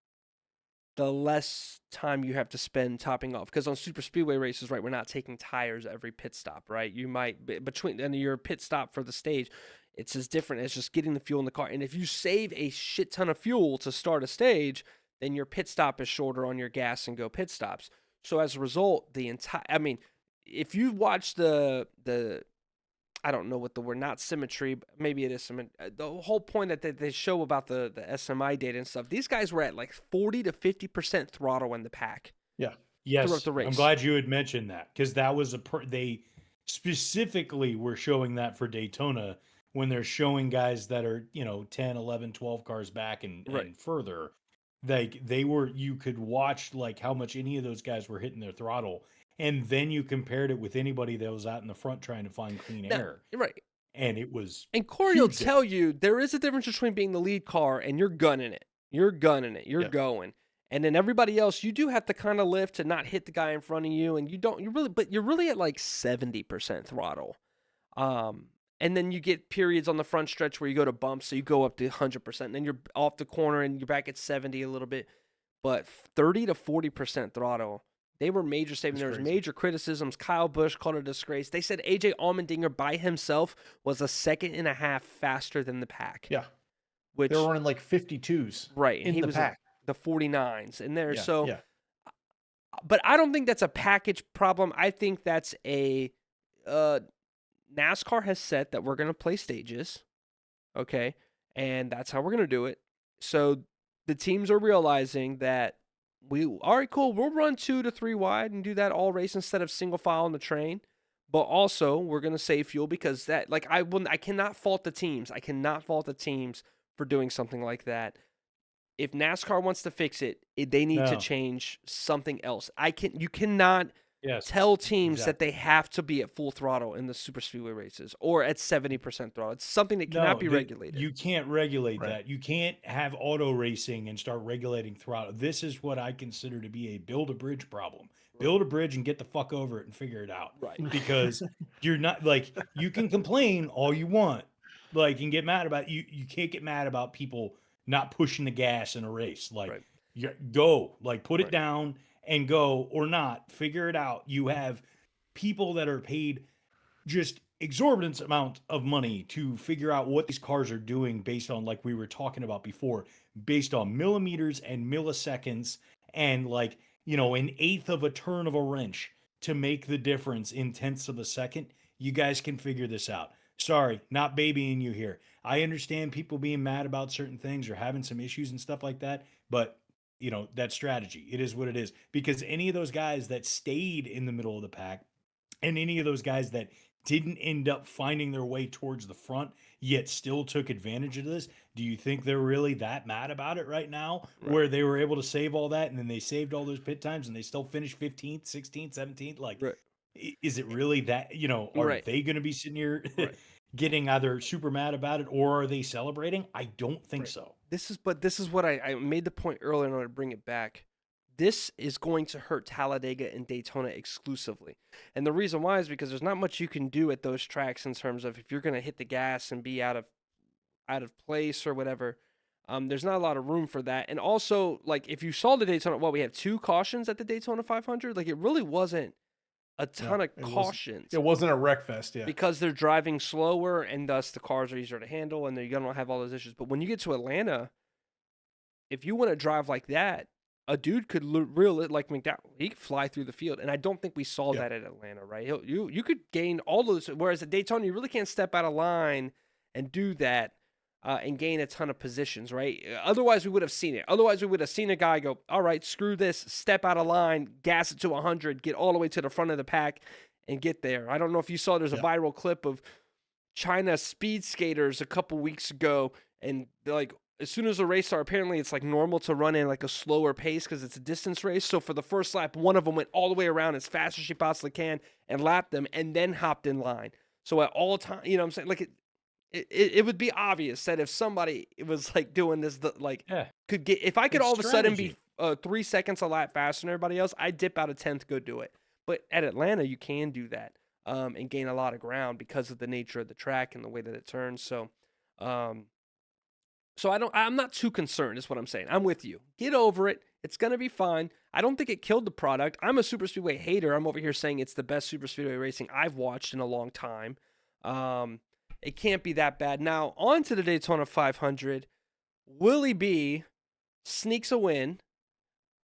the less time you have to spend topping off. Because on super speedway races, right, we're not taking tires every pit stop, right? You might, between and your pit stop for the stage, it's as different as just getting the fuel in the car. And if you save a shit ton of fuel to start a stage, then your pit stop is shorter on your gas and go pit stops. So as a result, if you watch the I don't know what the word, not symmetry, but maybe it is symmetry. The whole point that they show about the SMI data and stuff, these guys were at like 40 to 50% throttle in the pack. Yeah. Yes. Throughout the race. I'm glad you had mentioned that, because that was they specifically were showing that for Daytona when they're showing guys that are, 10, 11, 12 cars back and further. You could watch like how much any of those guys were hitting their throttle. And then you compared it with anybody that was out in the front trying to find clean air. Right. And it was. And Corey will tell you there is a difference between being the lead car and you're gunning it. You're going. And then everybody else, you do have to kind of lift to not hit the guy in front of you. And you're really at like 70% throttle. And then you get periods on the front stretch where you go to bumps. So you go up to 100%. And then you're off the corner and you're back at 70 a little bit. But 30 to 40% throttle. They were major saving. There was major criticisms. Kyle Busch called it a disgrace. They said AJ Allmendinger by himself was a second and a half faster than the pack. Yeah. Which they were running like 52s. Right. And in he the was pack. The 49s in there. Yeah. But I don't think that's a package problem. I think that's a NASCAR has said that we're going to play stages. Okay. And that's how we're going to do it. So the teams are realizing that all right, cool. We'll run 2 to 3 wide and do that all race instead of single file on the train. But also, we're going to save fuel because that, like, I cannot fault the teams. I cannot fault the teams for doing something like that. If NASCAR wants to fix it, they need to change something else. You cannot tell teams that they have to be at full throttle in the super speedway races or at 70% throttle. It's something that cannot be regulated. You can't regulate that. You can't have auto racing and start regulating throttle. This is what I consider to be a build a bridge problem. Build a bridge and get the fuck over it and figure it out. Right. Because you're not like, you can complain all you want, like, and get mad about you can't get mad about people not pushing the gas in a race. Like, go, like, put it down and go, or not, figure it out. You have people that are paid just exorbitant amount of money to figure out what these cars are doing based on, like we were talking about before, based on millimeters and milliseconds and, like, an eighth of a turn of a wrench to make the difference in tenths of a second. You guys can figure this out. Sorry, not babying you here. I understand people being mad about certain things or having some issues and stuff like that, but that strategy, it is what it is. Because any of those guys that stayed in the middle of the pack and any of those guys that didn't end up finding their way towards the front yet still took advantage of this, do you think they're really that mad about it right now, where they were able to save all that and then they saved all those pit times and they still finished 15th, 16th, 17th? Like, is it really that, are they going to be sitting here getting either super mad about it, or are they celebrating? I don't think so. This is what I made the point earlier, and I want to bring it back. This is going to hurt Talladega and Daytona exclusively. And the reason why is because there's not much you can do at those tracks in terms of if you're going to hit the gas and be out of place or whatever. There's not a lot of room for that. And also, like, if you saw the Daytona, we had 2 cautions at the Daytona 500. Like, it really wasn't a ton of cautions. It wasn't a wreck fest, because they're driving slower and thus the cars are easier to handle and you're going to have all those issues. But when you get to Atlanta, if you want to drive like that, a dude could reel it like McDowell. He could fly through the field, and I don't think we saw Yeah. that at Atlanta, right? You could gain all those, whereas at Daytona, you really can't step out of line and do that and gain a ton of positions, right? Otherwise, we would have seen it. Otherwise, we would have seen a guy go, all right, screw this, step out of line, gas it to 100, get all the way to the front of the pack, and get there. I don't know if you saw, there's a viral clip of China speed skaters a couple weeks ago, and they're like, as soon as the race started, apparently it's like normal to run in like a slower pace because it's a distance race. So for the first lap, one of them went all the way around as fast as she possibly can and lapped them, and then hopped in line. So at all time, you know what I'm saying? Like it would be obvious that if somebody was like doing this, could get, if I could It's all of a sudden be strategy. 3 seconds a lap faster than everybody else, I'd dip out a 10th, go do it. But at Atlanta, you can do that and gain a lot of ground because of the nature of the track and the way that it turns. So, I'm not too concerned, is what I'm saying. I'm with you. Get over it. It's going to be fine. I don't think it killed the product. I'm a super speedway hater. I'm over here saying it's the best super speedway racing I've watched in a long time. It can't be that bad. Now, on to the Daytona 500. Willie B sneaks a win.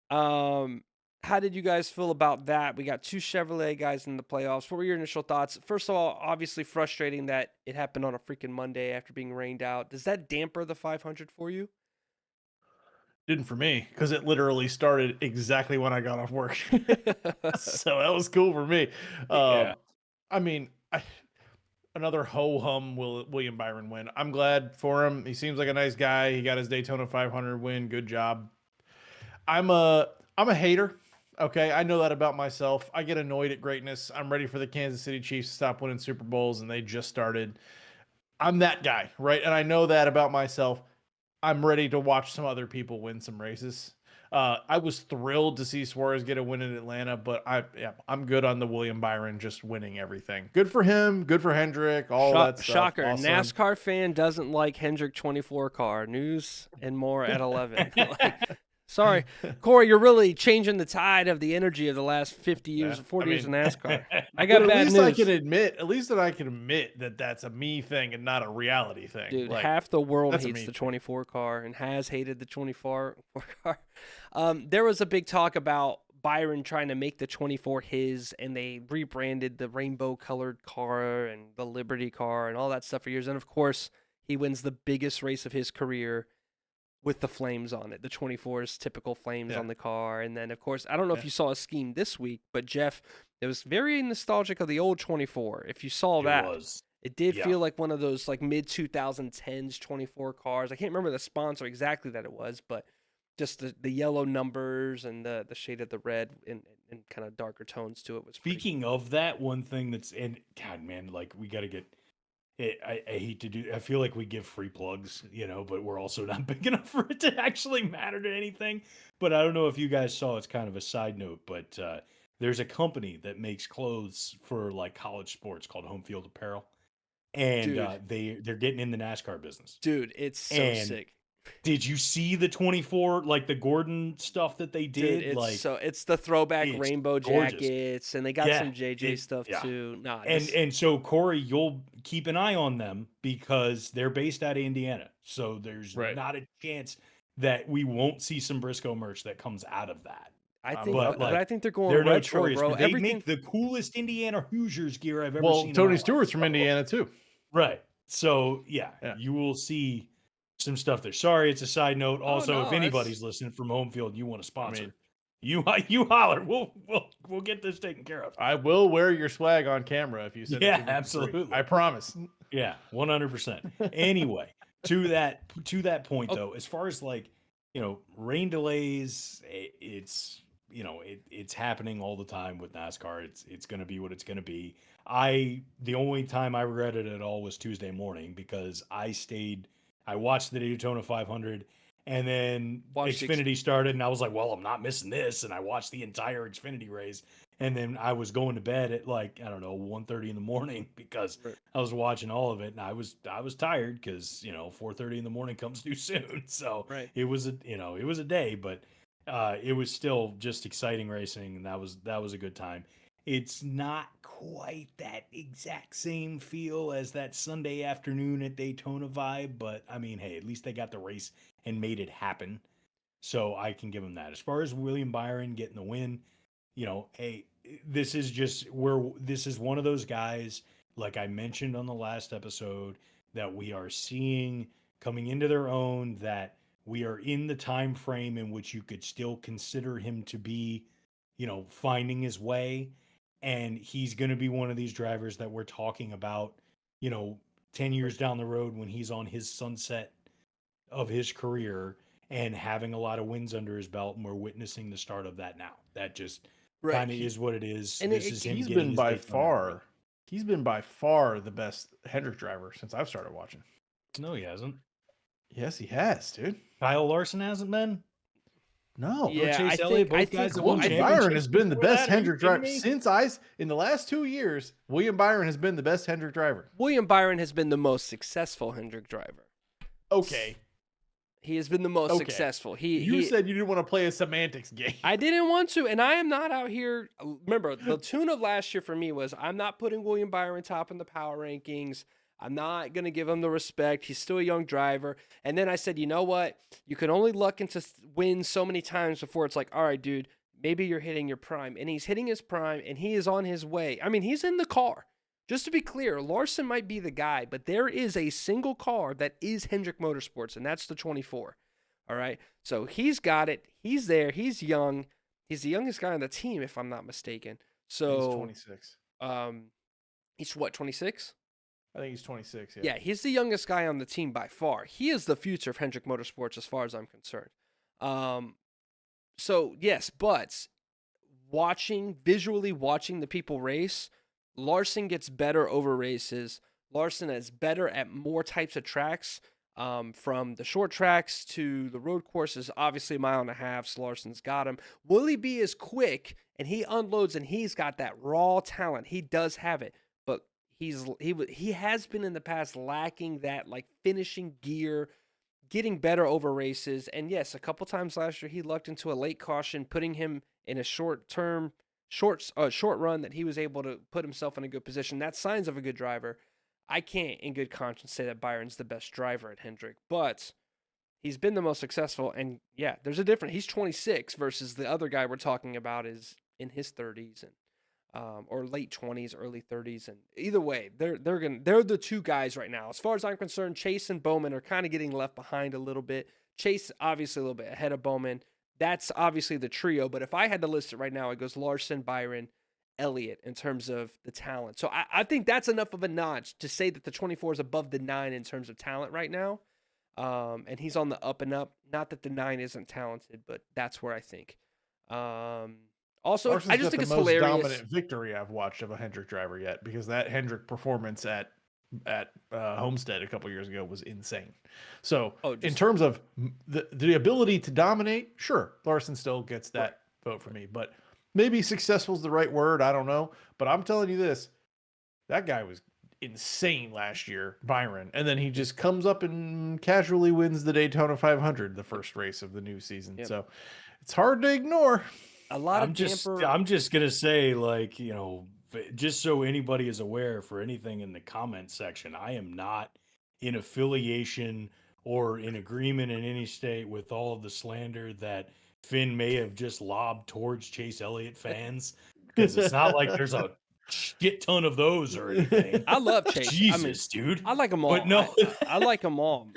How did you guys feel about that? We got 2 Chevrolet guys in the playoffs. What were your initial thoughts? First of all, obviously frustrating that it happened on a freaking Monday after being rained out. Does that damper the 500 for you? Didn't for me, because it literally started exactly when I got off work. So that was cool for me. Yeah. I mean, another ho-hum William Byron win. I'm glad for him. He seems like a nice guy. He got his Daytona 500 win. Good job. I'm a hater. Okay, I know that about myself. I get annoyed at greatness. I'm ready for the Kansas City Chiefs to stop winning Super Bowls, and they just started. I'm that guy, right? And I know that about myself. I'm ready to watch some other people win some races. I was thrilled to see Suarez get a win in Atlanta, but I'm good on the William Byron just winning everything. Good for him. Good for Hendrick. All that stuff. Shocker. Awesome. NASCAR fan doesn't like Hendrick 24 car. News and more at 11. Sorry, Corey, you're really changing the tide of the energy of the last 50 years, 40 years of NASCAR. I got bad news. At least that I can admit that that's a me thing and not a reality thing. Dude, like, half the world that's a hates me the thing. 24 car and has hated the 24 car. There was a big talk about Byron trying to make the 24 his, and they rebranded the rainbow-colored car and the Liberty car and all that stuff for years. And, of course, he wins the biggest race of his career with the flames on it, the 24's typical flames on the car. And then, of course, I don't know if you saw a scheme this week, but Jeff, it was very nostalgic of the old 24. If you saw that, it did feel like one of those like mid-2010s 24 cars. I can't remember the sponsor exactly that it was, but just the yellow numbers and the shade of the red and kind of darker tones to it was Speaking of that, one thing that's, and God, man, like we got to get, I hate to do, I feel like we give free plugs, but we're also not big enough for it to actually matter to anything. But I don't know if you guys saw, it's kind of a side note, but there's a company that makes clothes for like college sports called Home Field Apparel. And they're getting in the NASCAR business. Dude, it's so sick. Did you see the 24, like the Gordon stuff that they did? Dude, it's the throwback rainbow gorgeous. Jackets, and they got some JJ stuff too. Nah, and so Corey, you'll keep an eye on them because they're based out of Indiana. So there's not a chance that we won't see some Briscoe merch that comes out of that. I think, but I think they're going retro, bro. They make the coolest Indiana Hoosiers gear I've ever seen. Well, Tony Stewart's from Indiana too, right? So you will see some stuff there. Sorry, it's a side note. Also, if anybody's listening from home field, you want to sponsor, you holler. We'll get this taken care of. I will wear your swag on camera if you said it. Absolutely. I promise. Yeah, 100%. Anyway, to that point though, as far as like, rain delays, it's happening all the time with NASCAR. It's going to be what it's going to be. The only time I regretted it at all was Tuesday morning because I watched the Daytona 500 and then Xfinity started and I was like, well, I'm not missing this. And I watched the entire Xfinity race. And then I was going to bed at 1:30 in the morning because I was watching all of it. And I was tired because, 4:30 in the morning comes too soon. So it was a day, but it was still just exciting racing. And that was a good time. It's not quite that exact same feel as that Sunday afternoon at Daytona vibe, but I mean, hey, at least they got the race and made it happen. So I can give him that. As far as William Byron getting the win, hey, this is one of those guys, like I mentioned on the last episode, that we are seeing coming into their own, that we are in the time frame in which you could still consider him to be, finding his way. And he's going to be one of these drivers that we're talking about, 10 years down the road when he's on his sunset of his career and having a lot of wins under his belt. And we're witnessing the start of that now. That just kind of is what it is. And this is him He's getting been his by Daytona ring. far. He's been by far the best Hendrick driver since I've started watching. No, he hasn't. Yes, he has, dude. Kyle Larson hasn't been. No. Yeah, Chase I Elliott, think both guys have won William championships Byron has been the before best that. Are you Hendrick kidding driver me? in the last 2 years. William Byron has been the best Hendrick driver. William Byron has been the most successful Hendrick driver. Okay. He has been the most Okay. successful. You said you didn't want to play a semantics game. I didn't want to, and I am not out here. Remember, the tune of last year for me was I'm not putting William Byron top in the power rankings. I'm not going to give him the respect. He's still a young driver. And then I said, you know what? You can only luck into wins so many times before it's like, all right, dude, maybe you're hitting your prime. And he's hitting his prime, and he is on his way. I mean, he's in the car. Just to be clear, Larson might be the guy, but there is a single car that is Hendrick Motorsports, and that's the 24. All right? So he's got it. He's there. He's young. He's the youngest guy on the team, if I'm not mistaken. So He's 26. He's what, 26? I think he's 26. Yeah, he's the youngest guy on the team by far. He is the future of Hendrick Motorsports as far as I'm concerned. So, yes, but visually watching the people race, Larson gets better over races. Larson is better at more types of tracks, from the short tracks to the road courses, obviously 1.5 miles. Larson's got him. Willie B is quick, and he unloads, and he's got that raw talent. He does have it. He has been in the past lacking that like finishing gear, getting better over races. And yes, a couple times last year he lucked into a late caution, putting him in a short run that he was able to put himself in a good position. That's signs of a good driver. I can't in good conscience say that Byron's the best driver at Hendrick, but he's been the most successful. And yeah, there's a difference. He's 26 versus the other guy we're talking about is in his 30s and or late 20s, early 30s, and either way, they're the two guys right now. As far as I'm concerned, Chase and Bowman are kind of getting left behind a little bit. Chase obviously a little bit ahead of Bowman. That's obviously the trio, but if I had to list it right now, it goes Larson, Byron, Elliott in terms of the talent. So I think that's enough of a notch to say that the 24 is above the 9 in terms of talent right now, and he's on the up and up. Not that the 9 isn't talented, but that's where I think. Also, Larson's I just got think it's the most hilarious. dominant victory I've watched of a Hendrick driver yet, because that Hendrick performance at Homestead a couple years ago was insane. So in terms of the ability to dominate, sure, Larson still gets that vote for me, but maybe successful is the right word. I don't know, but I'm telling you this, that guy was insane last year, Byron, and then he just comes up and casually wins the Daytona 500, the first race of the new season. Yep. So it's hard to ignore. A lot I'm just gonna say, like, just so anybody is aware, for anything in the comment section, I am not in affiliation or in agreement in any state with all of the slander that Finn may have just lobbed towards Chase Elliott fans, because it's not like there's a shit ton of those or anything. I love Chase. Jesus, dude. I like them all. But no, I like them all.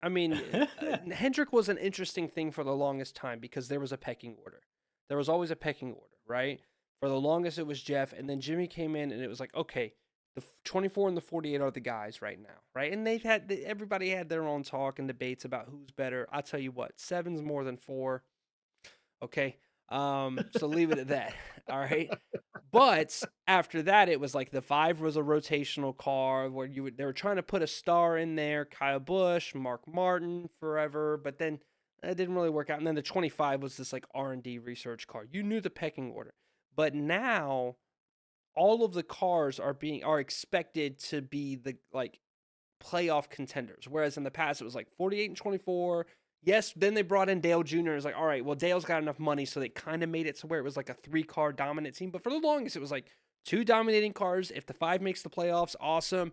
I mean, Hendrick was an interesting thing for the longest time because there was a pecking order. There was always a pecking order, right? For the longest, it was Jeff, and then Jimmy came in, and it was like, okay, the 24 and the 48 are the guys right now, right? And everybody had their own talk and debates about who's better. I'll tell you what, 7's more than 4. Okay, so leave it at that. All right, but after that, it was like the 5 was a rotational car where they were trying to put a star in there, Kyle Busch, Mark Martin, forever, but then it didn't really work out. And then the 25 was this like R&D research car. You knew the pecking order. But now all of the cars are expected to be the like playoff contenders. Whereas in the past it was like 48 and 24. Yes, then they brought in Dale Jr. It's like, all right, well, Dale's got enough money, so they kind of made it to where it was like a 3-car dominant team. But for the longest, it was like 2 dominating cars. If the 5 makes the playoffs, awesome.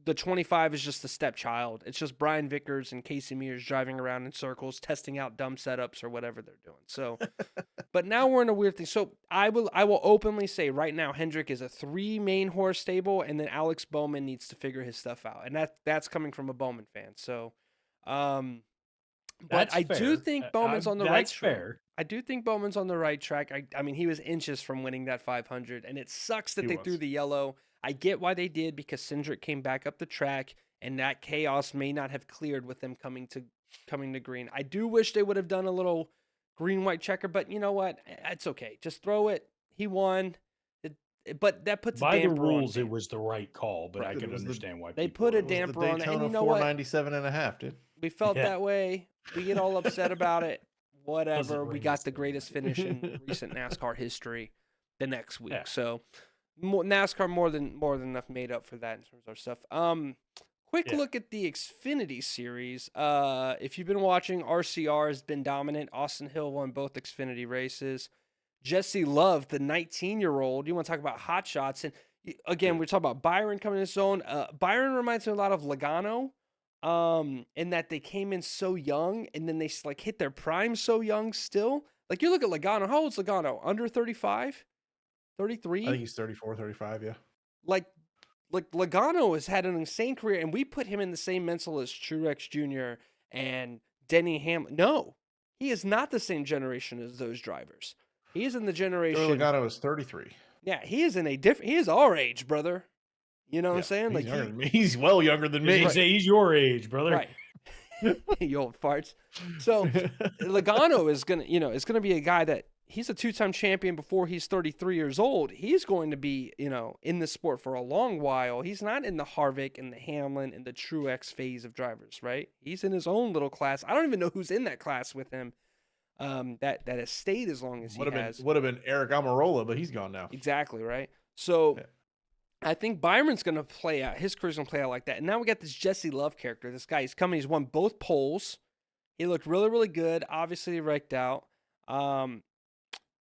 the 25 is just the stepchild. It's just Brian Vickers and Casey Mears driving around in circles, testing out dumb setups or whatever they're doing. So, but now we're in a weird thing. So I will openly say right now, Hendrick is a 3 main horse stable, and then Alex Bowman needs to figure his stuff out, and that's coming from a Bowman fan. So, but That's I do fair. think Bowman's on the right That's track. fair. I do think Bowman's on the right track. I mean, he was inches from winning that 500, and it sucks that He they was. threw the yellow. I get why they did, because Cindric came back up the track, and that chaos may not have cleared with them coming to green. I do wish they would have done a little green-white checker, but you know what? It's okay. Just throw it. He won. But that puts By a the damper rules, on it was the right call, but Right, I it could was the- understand why They people put a were- It was the damper on it, and Daytona you know what? 497 and a half, dude. We felt Yeah. that way. We get all upset about it. Whatever. We rain got the so greatest finish in recent NASCAR history the next week. Yeah. So NASCAR more than enough made up for that in terms of our stuff. Quick Yeah. look at the Xfinity series. If you've been watching, RCR has been dominant. Austin Hill won both Xfinity races. Jesse Love, the 19-year-old, you want to talk about hot shots. And again, we're talking about Byron coming in his own. Byron reminds me a lot of Logano, in that they came in so young and then they like hit their prime so young still. Like you look at Logano, how old's Logano? Under 35? 33? I think he's 34, 35, yeah. Like Logano has had an insane career, and we put him in the same mental as Truex Jr. and Denny Hamlin. No, he is not the same generation as those drivers. He is in the generation. Joey Logano is 33. Yeah, he is in a different. He is our age, brother. You know what I'm Yeah, saying? He's, Like younger than me. He's well younger than I was me. gonna say, he's your age, brother. right. You old farts. So Logano is gonna be a guy that he's a 2-time champion before he's 33 years old. He's going to be, in the sport for a long while. He's not in the Harvick and the Hamlin and the Truex phase of drivers, right? He's in his own little class. I don't even know who's in that class with him. That has stayed as long as he has. Would have been Eric Almirola, but he's gone now. Exactly, right? So Yeah. I think Byron's going to play out. His career's going to play out like that. And now we got this Jesse Love character. This guy, he's coming. He's won both poles. He looked really, really good. Obviously, he wrecked out.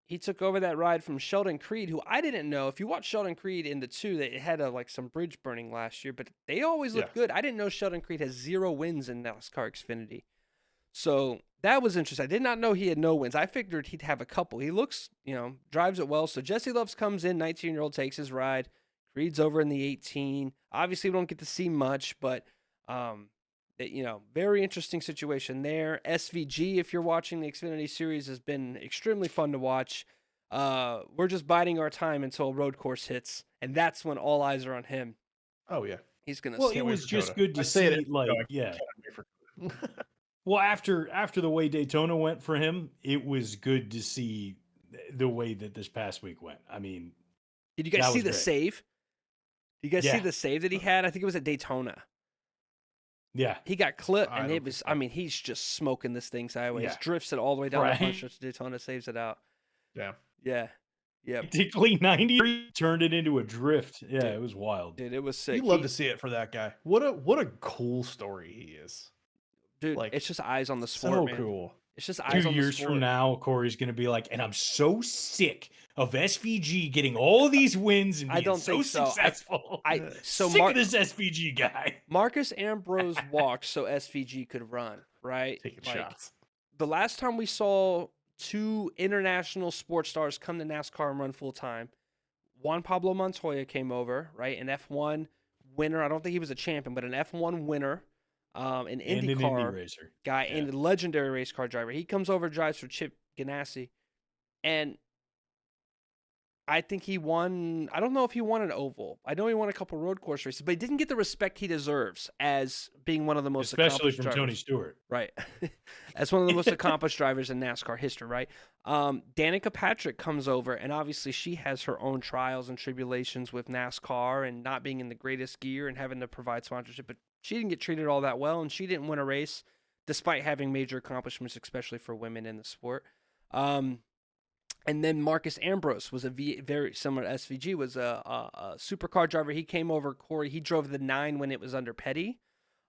He took over that ride from Sheldon Creed, who I didn't know. If you watch Sheldon Creed in the 2, they had some bridge burning last year, but they always look good. I didn't know Sheldon Creed has 0 wins in NASCAR Xfinity. So that was interesting. I did not know he had no wins. I figured he'd have a couple. He looks, drives it well. So Jesse Loves comes in, 19-year-old, takes his ride. Creed's over in the 18. Obviously, we don't get to see much, but, very interesting situation there. SVG, if you're watching the Xfinity Series, has been extremely fun to watch. We're just biding our time until road course hits, and that's when all eyes are on him. Oh, yeah. He's going to Well, see. it wait was for just Coda. good to I say it see, like, every yeah. Can't wait for Coda. Well, after the way Daytona went for him, it was good to see the way that this past week went. I mean, Did you guys that see was the great. save? Did you guys see Yeah. the save that he had? I think it was at Daytona. yeah, He got clipped, I and don't it was, think so. he's just smoking this thing sideways. Yeah. Drifts it all the way down the Right. front stretch of Daytona, saves it out. Yeah. Yeah. Yep. particularly 90 turned it into a drift. Yeah, Dude. it was wild. Dude, it was sick. You love to see it for that guy. What a cool story he is. Dude, like, it's just eyes on the sport, So man. cool. It's just eyes 2 on years the sport. from now, Corey's going to be like, and I'm so sick of SVG getting all these wins and I being don't so think so. successful. So sick of this SVG guy. Marcus Ambrose walked so SVG could run, right? Taking Like, shots. the last time we saw 2 international sports stars come to NASCAR and run full time, Juan Pablo Montoya came over, right? An F1 winner. I don't think he was a champion, but an F1 winner, an And an Indy IndyCar racer. guy, Yeah. and a legendary race car driver. He comes over, drives for Chip Ganassi, and I think he won. I don't know if he won an oval. I know he won a couple road course races, but he didn't get the respect he deserves as being one of the most Especially accomplished from drivers. Tony Stewart. Right. As one of the most accomplished drivers in NASCAR history, right? Danica Patrick comes over, and obviously she has her own trials and tribulations with NASCAR and not being in the greatest gear and having to provide sponsorship, but she didn't get treated all that well, and she didn't win a race despite having major accomplishments, especially for women in the sport. And then Marcus Ambrose was very similar to SVG, was a supercar driver. He came over, Corey. He drove the 9 when it was under Petty.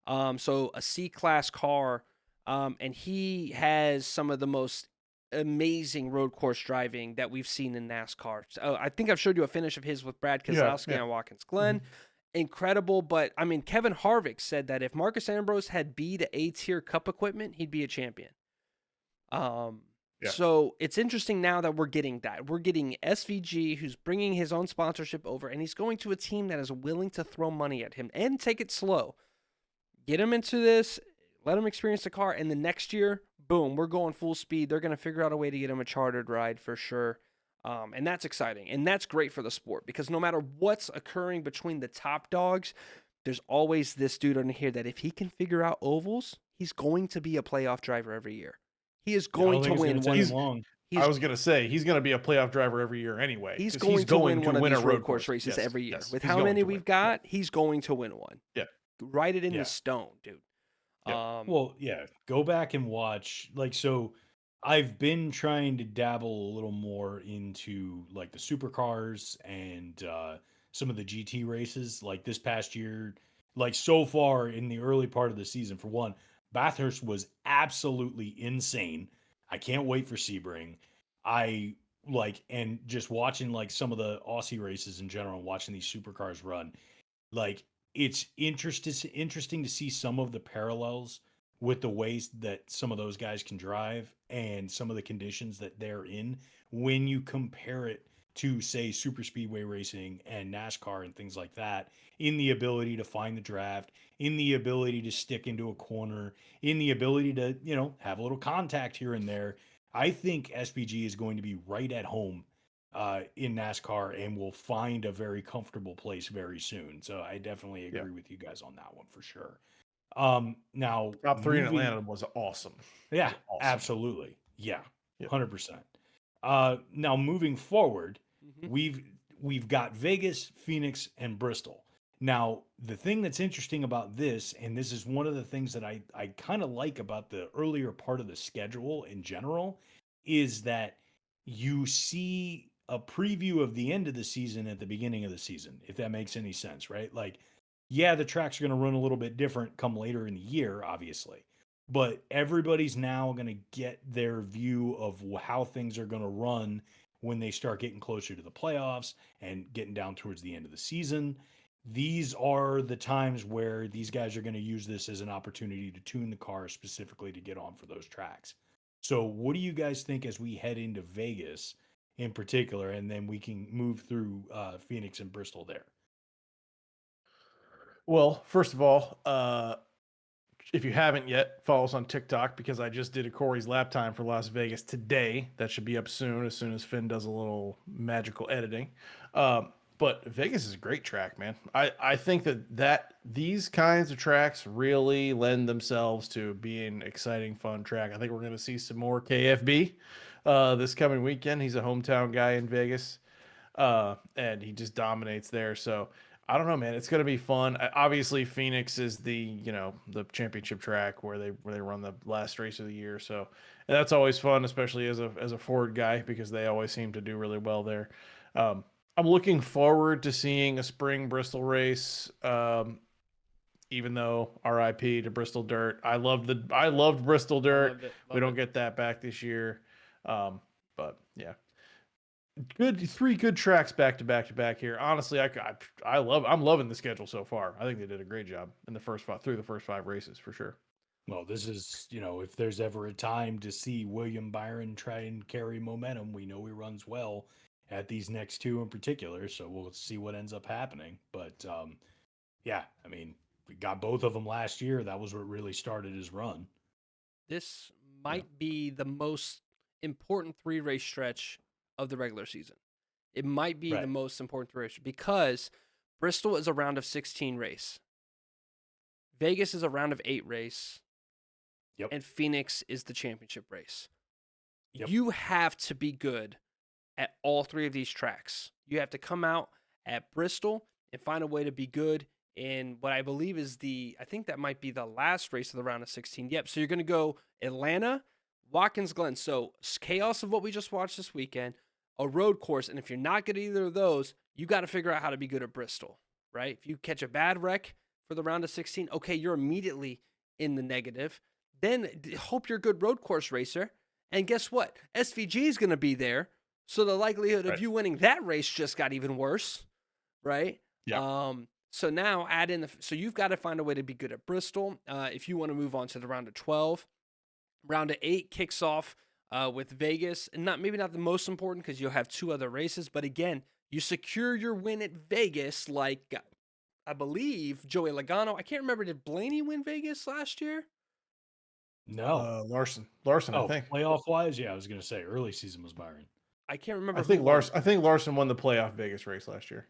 So a C-class car. And he has some of the most amazing road course driving that we've seen in NASCAR. So I think I've showed you a finish of his with Brad Keselowski Yeah. on Watkins Glen. incredible. But I mean, Kevin Harvick said that if Marcus Ambrose had B to A tier Cup equipment, he'd be a champion. Yeah. So it's interesting now that we're getting that. We're getting SVG, who's bringing his own sponsorship over, and he's going to a team that is willing to throw money at him and take it slow. Get him into this, let him experience the car, and the next year, boom, we're going full speed. They're going to figure out a way to get him a chartered ride for sure. And that's exciting. And that's great for the sport because no matter what's occurring between the top dogs, there's always this dude on here that if he can figure out ovals, he's going to be a playoff driver every year. He is going to win one. I was going to say, he's going to be a playoff driver every year anyway. He's going to win one of these road course races yes, every year. Yes, with how many we've got, he's going to win one. Yeah. Write it in the stone, dude. Yeah. Well, yeah, go back and watch. Like, so I've been trying to dabble a little more into like the supercars and some of the GT races. Like this past year, like so far in the early part of the season, for one, Bathurst was absolutely insane. I can't wait for Sebring. And just watching like some of the Aussie races in general, and watching these supercars run, like it's interesting to see some of the parallels with the ways that some of those guys can drive and some of the conditions that they're in when you compare it to, say, super speedway racing and NASCAR and things like that, in the ability to find the draft, in the ability to stick into a corner, in the ability to, have a little contact here and there. I think SPG is going to be right at home in NASCAR and will find a very comfortable place very soon. So I definitely agree with you guys on that one for sure. Now top 3 in Atlanta was awesome. Yeah, awesome. Absolutely. Yeah, Yep. 100%. Now moving forward, we've got Vegas, Phoenix, and Bristol. Now, the thing that's interesting about this, and this is one of the things that I kind of like about the earlier part of the schedule in general, is that you see a preview of the end of the season at the beginning of the season, if that makes any sense, right? Like, yeah, the tracks are going to run a little bit different come later in the year, obviously, but everybody's now going to get their view of how things are going to run when they start getting closer to the playoffs and getting down towards the end of the season. These are the times where these guys are going to use this as an opportunity to tune the car specifically to get on for those tracks. So what do you guys think as we head into Vegas in particular, and then we can move through Phoenix and Bristol there? Well, first of all, if you haven't yet, follow us on TikTok because I just did a Corey's lap time for Las Vegas today. That should be up soon as Finn does a little magical editing. But Vegas is a great track, man. I think that these kinds of tracks really lend themselves to being exciting, fun track. I think we're going to see some more KFB this coming weekend. He's a hometown guy in Vegas, and he just dominates there. So I don't know, man. It's going to be fun. Obviously, Phoenix is the championship track where they run the last race of the year. So and that's always fun, especially as a Ford guy because they always seem to do really well there. I'm looking forward to seeing a spring Bristol race. Even though RIP to Bristol Dirt, I loved Bristol Dirt. We don't get that back this year. But yeah. Three good tracks back to back here. Honestly, I'm loving the schedule so far. I think they did a great job in the first 5 races for sure. Well, this is, if there's ever a time to see William Byron try and carry momentum, we know he runs well at these next two in particular. So we'll see what ends up happening. But yeah, I mean, we got both of them last year. That was what really started his run. This might be the most important 3-race stretch of the regular season. It might be the most important 3-race because Bristol is a round of 16 race. Vegas is a round of 8 race. Yep. And Phoenix is the championship race. Yep. You have to be good at all 3 of these tracks. You have to come out at Bristol and find a way to be good in what I believe is I think that might be the last race of the round of 16. Yep. So you're going to go Atlanta, Watkins Glen. So chaos of what we just watched this weekend, a road course. And if you're not good at either of those, you got to figure out how to be good at Bristol, right? If you catch a bad wreck for the round of 16, okay, you're immediately in the negative. Then hope you're a good road course racer. And guess what? SVG is going to be there. So the likelihood of you winning that race just got even worse, right? Yeah. So now add in so you've got to find a way to be good at Bristol. If you want to move on to the round of 12, round of 8 kicks off with Vegas, and maybe not the most important because you'll have 2 other races. But again, you secure your win at Vegas, like I believe Joey Logano. I can't remember. Did Blaney win Vegas last year? No. Larson, I Oh, think. playoff wise, yeah, I was gonna say early season was Byron. I can't remember. I think who won. Larson. I think Larson won the playoff Vegas race last year.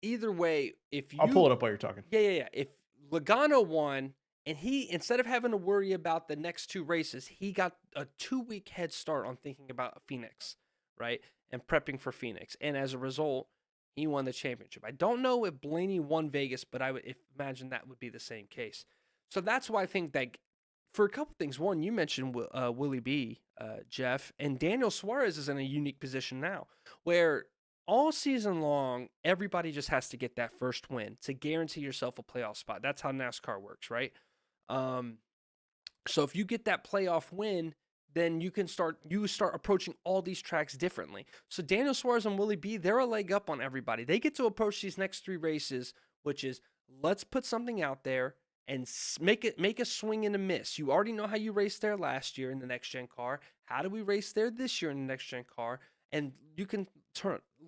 Either way, if you I'll pull it up while you're talking. Yeah. If Logano won, and he, instead of having to worry about the next 2 races, he got a 2-week head start on thinking about Phoenix, right? And prepping for Phoenix. And as a result, he won the championship. I don't know if Blaney won Vegas, but I would imagine that would be the same case. So that's why I think that for a couple things. One, you mentioned Willie B, Jeff, and Daniel Suarez is in a unique position now where all season long, everybody just has to get that first win to guarantee yourself a playoff spot. That's how NASCAR works, right? So if you get that playoff win, then you start approaching all these tracks differently. So Daniel Suarez and Willie B, they're a leg up on everybody. They get to approach these next 3 races, which is let's put something out there and make a swing and a miss. You already know how you raced there last year in the next gen car. How do we race there this year in the next gen car? And you can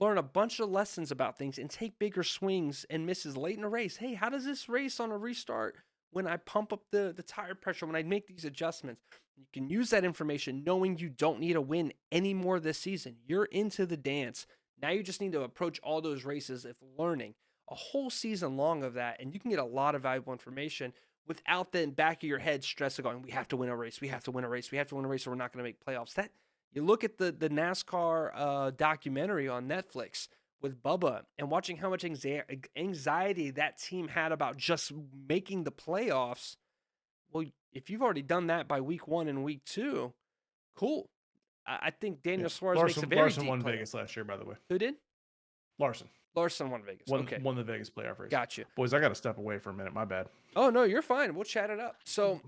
learn a bunch of lessons about things and take bigger swings and misses late in a race. Hey, how does this race on a restart when I pump up the tire pressure, when I make these adjustments? You can use that information knowing you don't need a win anymore this season. You're into the dance. Now you just need to approach all those races if learning a whole season long of that, and you can get a lot of valuable information without the back of your head stress of going, we have to win a race, we have to win a race, we have to win a race, or we're not going to make playoffs. That you look at the NASCAR documentary on Netflix with Bubba and watching how much anxiety that team had about just making the playoffs. Well, if you've already done that by week 1 and week 2, cool. I think Daniel Suarez makes a very Larson deep won playoff. Vegas last year, by the way. Who did? Larson Won Vegas. Okay. won the Vegas playoff race. Gotcha. Boys, I got to step away for a minute. My bad. Oh, no, you're fine. We'll chat it up. So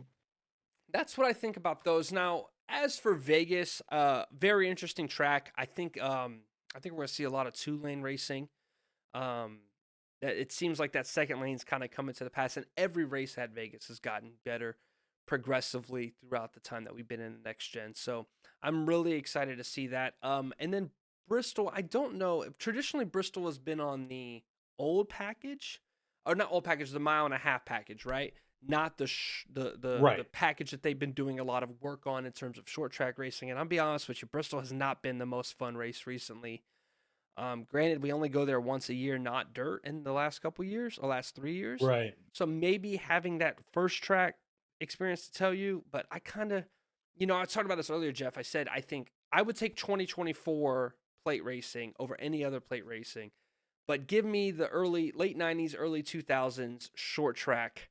that's what I think about those. Now, as for Vegas, very interesting track. I think we're going to see a lot of 2-lane racing. That it seems like that second lane's kind of coming to the pass, and every race at Vegas has gotten better progressively throughout the time that we've been in the next gen. So I'm really excited to see that. And then Bristol, I don't know. Traditionally, Bristol has been on the old package, or not old package, the 1.5 mile package, right? Not the package that they've been doing a lot of work on in terms of short track racing. And I'll be honest with you, Bristol has not been the most fun race recently. Granted, we only go there once a year, not dirt, in the last couple years, or last 3 years. Right. So maybe having that first track experience to tell you, but I kind of, I talked about this earlier, Jeff. I said I think I would take 2024 plate racing over any other plate racing, but give me the late 90s, early 2000s short track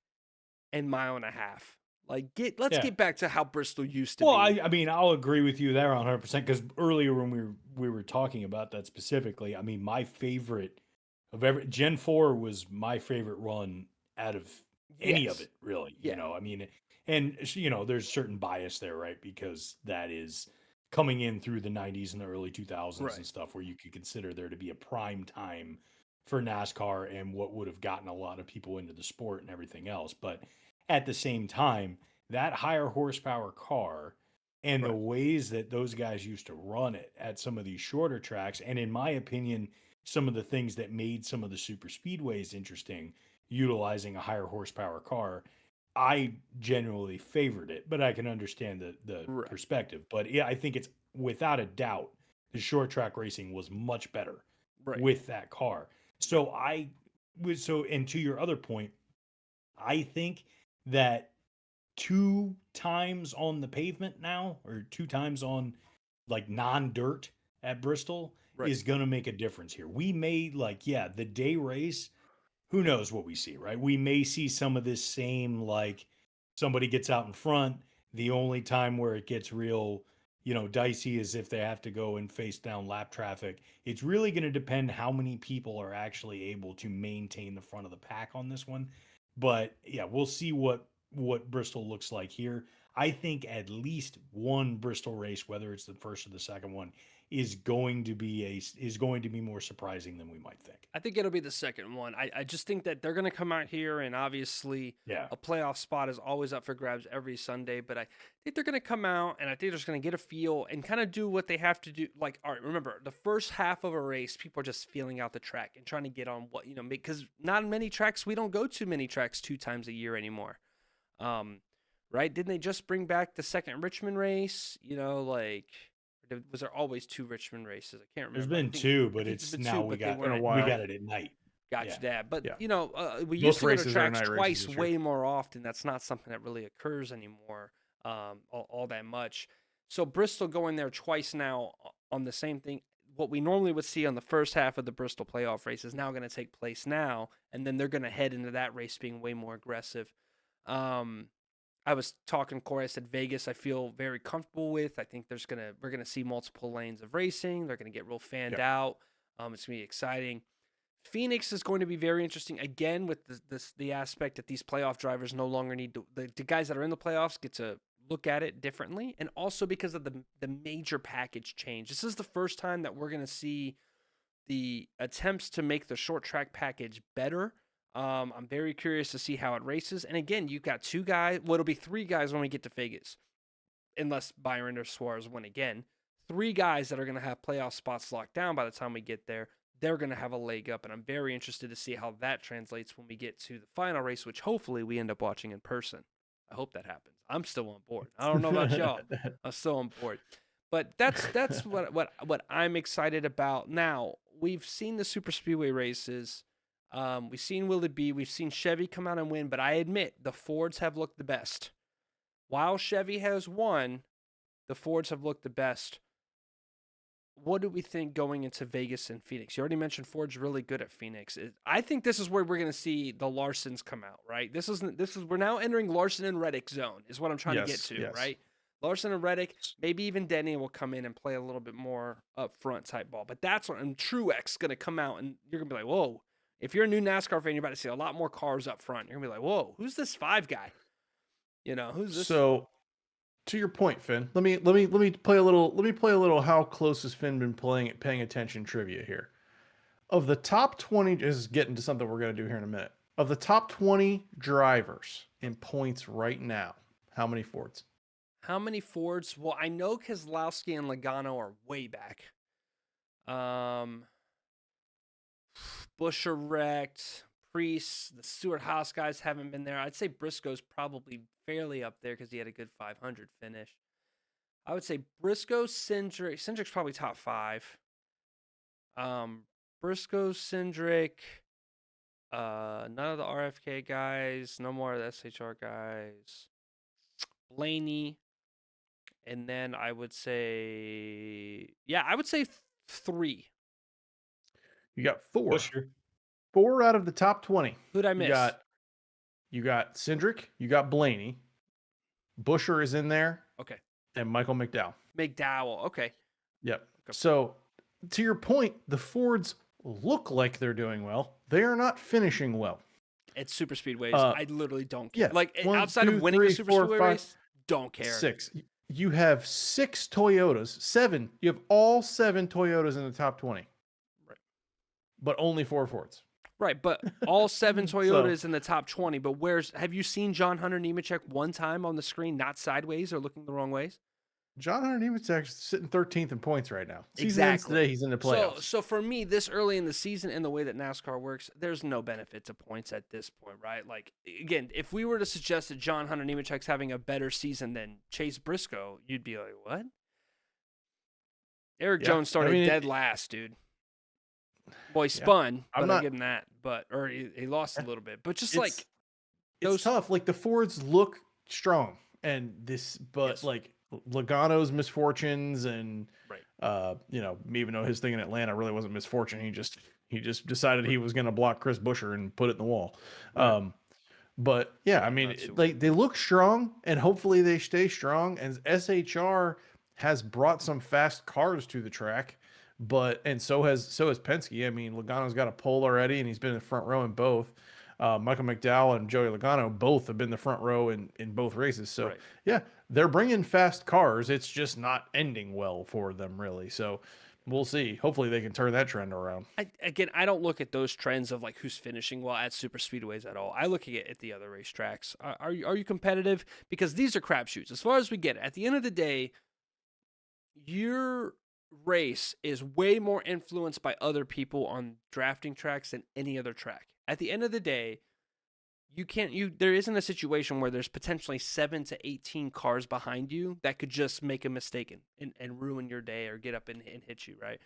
and 1.5 miles. Like let's get back to how Bristol used to be. Well, I mean, I'll agree with you there on 100% because earlier when we were talking about that specifically, I mean, my favorite of Gen 4 was my favorite run out of any of it, really. Yeah. I mean, and there's certain bias there, right? Because that is coming in through the 90s and the early 2000s and stuff where you could consider there to be a prime time for NASCAR and what would have gotten a lot of people into the sport and everything else. But at the same time, that higher horsepower car and the ways that those guys used to run it at some of these shorter tracks, and in my opinion, some of the things that made some of the super speedways interesting, utilizing a higher horsepower car, I genuinely favored it, but I can understand the perspective. But yeah, I think it's without a doubt the short track racing was much better with that car. So and to your other point, I think that 2 times on the pavement now, or 2 times on like non-dirt at Bristol is going to make a difference here. We may the day race, who knows what we see, right? We may see some of this same, like somebody gets out in front. The only time where it gets real, dicey is if they have to go and face down lap traffic. It's really going to depend how many people are actually able to maintain the front of the pack on this one. But yeah, we'll see what Bristol looks like here. I think at least one Bristol race, whether it's the first or the second one, is going to be more surprising than we might think. I think it'll be the second one. I just think that they're going to come out here, and obviously Yeah. a playoff spot is always up for grabs every Sunday. But I think they're going to come out, and I think they're just going to get a feel and kind of do what they have to do. Like, all right, remember, the first half of a race, people are just feeling out the track and trying to get on what, because not many tracks, we don't go to many tracks 2 times a year anymore. Right? Didn't they just bring back the second Richmond race? Was there always 2 Richmond races? I can't remember. There's been 2, but it's now we got it at night. Gotcha, Dad. But Yeah. we Most used to go to races are tracks night races twice this year. way more often. That's not something that really occurs anymore, all that much. So Bristol going there twice now on the same thing. What we normally would see on the first half of the Bristol playoff race is now going to take place now, and then they're going to head into that race being way more aggressive. I was talking, Corey, I said Vegas I feel very comfortable with. I think we're gonna see multiple lanes of racing. They're gonna get real fanned out. It's gonna be exciting. Phoenix is going to be very interesting again with the aspect that these playoff drivers no longer need to, the guys that are in the playoffs get to look at it differently, and also because of the major package change. This is the first time that we're gonna see the attempts to make the short track package better. I'm very curious to see how it races. And again, you've got 2 guys. Well, it'll be 3 guys when we get to Vegas, unless Byron or Suarez win again. 3 guys that are going to have playoff spots locked down by the time we get there. They're going to have a leg up, and I'm very interested to see how that translates when we get to the final race, which hopefully we end up watching in person. I hope that happens. I'm still on board. I don't know about y'all. I'm still on board. But that's what I'm excited about. Now, we've seen the super speedway races. We've seen Willie B. We've seen Chevy come out and win, but I admit the Fords have looked the best. While Chevy has won, the Fords have looked the best. What do we think going into Vegas and Phoenix? You already mentioned Ford's really good at Phoenix. I think this is where we're going to see the Larsons come out, right? We're now entering Larson and Reddick zone is what I'm trying to get to, right? Larson and Reddick, maybe even Denny will come in and play a little bit more up front type ball. But that's when Truex going to come out, and you're going to be like, whoa. If you're a new NASCAR fan, you're about to see a lot more cars up front. You're gonna be like, "Whoa, who's this 5 guy? Who's this?" So, to your point, Finn, let me play a little. How close has Finn been paying attention trivia here? Of the top 20, is getting to something we're gonna do here in a minute. Of the top 20 drivers in points right now, how many Fords? How many Fords? Well, I know Keselowski and Logano are way back. Buescher wrecked. Priest, the Stewart Haas guys haven't been there. I'd say Briscoe's probably fairly up there because he had a good 500 finish. I would say Briscoe, Cindric's probably top 5. Briscoe, Cindric, none of the RFK guys, no more of the SHR guys. Blaney, and then I would say 3. You got 4. Buescher. 4 out of the top 20. Who'd I miss? You got Cindric, you got Blaney, Buescher is in there. Okay. And Michael McDowell. Okay. Yep. Okay. So, to your point, the Fords look like they're doing well. They are not finishing well. At super speedways, I literally don't care. Yeah, Outside of winning a super speedway race, don't care. 6. You have 6 Toyotas, 7. You have all 7 Toyotas in the top 20. Right. But only 4 Fords. Right, but all 7 Toyotas in the top 20. But have you seen John Hunter Nemechek one time on the screen, not sideways or looking the wrong ways? John Hunter Nemechek's sitting 13th in points right now. Exactly. Today, he's in the playoffs. So for me, this early in the season and the way that NASCAR works, there's no benefit to points at this point, right? Like, again, if we were to suggest that John Hunter Nemechek's having a better season than Chase Briscoe, you'd be like, what? Eric Jones started dead last, dude. Boy, spun, but I'll give him that. Or he lost a little bit. But just it's tough. Like, the Fords look strong. And Logano's misfortunes and even though his thing in Atlanta really wasn't misfortune, he just decided he was going to block Chris Buescher and put it in the wall. Right. But yeah, I mean, they look strong, and hopefully they stay strong. And SHR has brought some fast cars to the track, and so has Penske. I mean, Logano's got a pole already, and he's been in the front row in both. Michael McDowell and Joey Logano both have been the front row in both races. So, yeah, they're bringing fast cars. It's just not ending well for them, really. So we'll see. Hopefully they can turn that trend around. I don't look at those trends of like who's finishing well at super speedways at all. I look at the other racetracks. Are you competitive? Because these are crapshoots. As far as we get, at the end of the day, your race is way more influenced by other people on drafting tracks than any other track. At the end of the day, there isn't a situation where there's potentially 7 to 18 cars behind you that could just make a mistake and ruin your day or get up and hit you, right?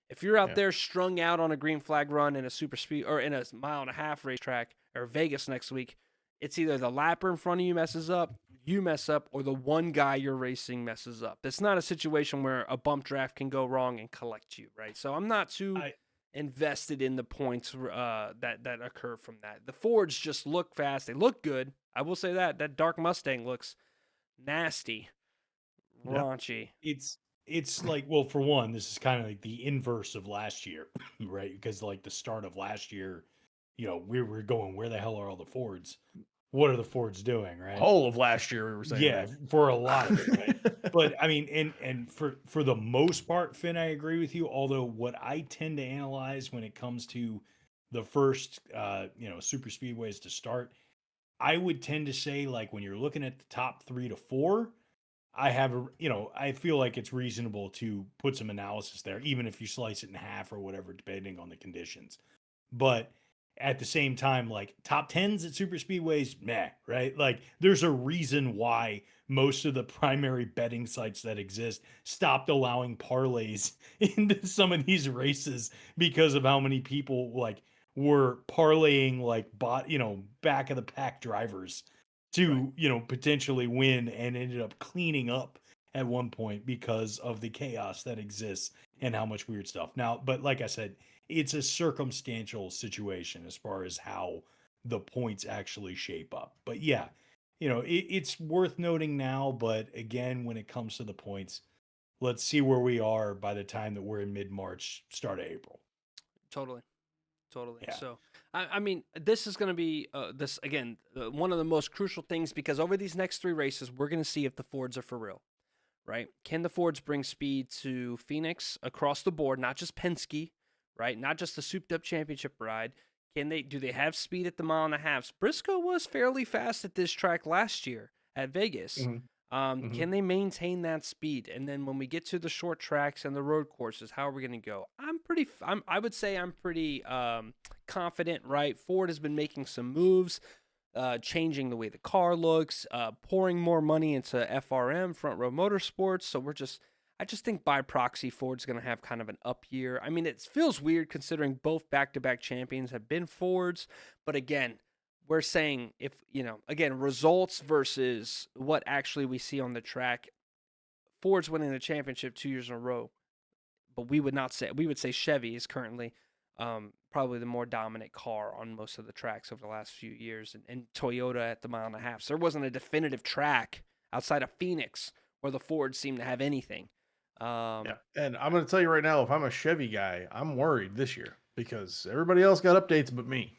If you're out there strung out on a green flag run in a super speed or in a mile and a half racetrack or Vegas next week, it's either the lapper in front of you messes up, you mess up, or the one guy you're racing messes up. It's not a situation where a bump draft can go wrong and collect you, right? So I'm not too invested in the points that occur from that. The Fords just look fast. They look good. I will say that dark Mustang looks nasty, raunchy. It's like, well, for one, this is kind of like the inverse of last year, right? Because like the start of last year, we were going, where the hell are all the Fords? What are the Fords doing, right? Whole of last year we were saying Yeah, that. for a lot of it, right? But I mean, and for the most part, Finn, I agree with you. Although what I tend to analyze when it comes to the first super speedways to start, I would tend to say, like, when you're looking at the top 3 to 4, I feel like it's reasonable to put some analysis there, even if you slice it in half or whatever, depending on the conditions. But at the same time, like top 10s at super speedways, meh, right? Like there's a reason why most of the primary betting sites that exist stopped allowing parlays into some of these races because of how many people like were parlaying like back of the pack drivers to, potentially win, and ended up cleaning up at one point because of the chaos that exists and how much weird stuff. Now, but like I said, it's a circumstantial situation as far as how the points actually shape up. But yeah, it's worth noting now. But again, when it comes to the points, let's see where we are by the time that we're in mid-March, start of April. Totally. Yeah. So, I mean, this is going to be one of the most crucial things, because over these next 3 races, we're going to see if the Fords are for real, right? Can the Fords bring speed to Phoenix across the board, not just Penske, right? Not just the souped up championship ride. Do they have speed at the mile and a half? Briscoe was fairly fast at this track last year at Vegas. Can they maintain that speed? And then when we get to the short tracks and the road courses, how are we going to go? I would say I'm pretty confident, right? Ford has been making some moves, changing the way the car looks, pouring more money into FRM, Front Row Motorsports. So I just think by proxy, Ford's going to have kind of an up year. I mean, it feels weird considering both back-to-back champions have been Fords, but again, we're saying results versus what actually we see on the track. Ford's winning the championship 2 years in a row, but we would say Chevy is currently probably the more dominant car on most of the tracks over the last few years, and Toyota at the mile and a half. So there wasn't a definitive track outside of Phoenix where the Fords seemed to have anything. And I'm going to tell you right now, if I'm a Chevy guy, I'm worried this year because everybody else got updates but me.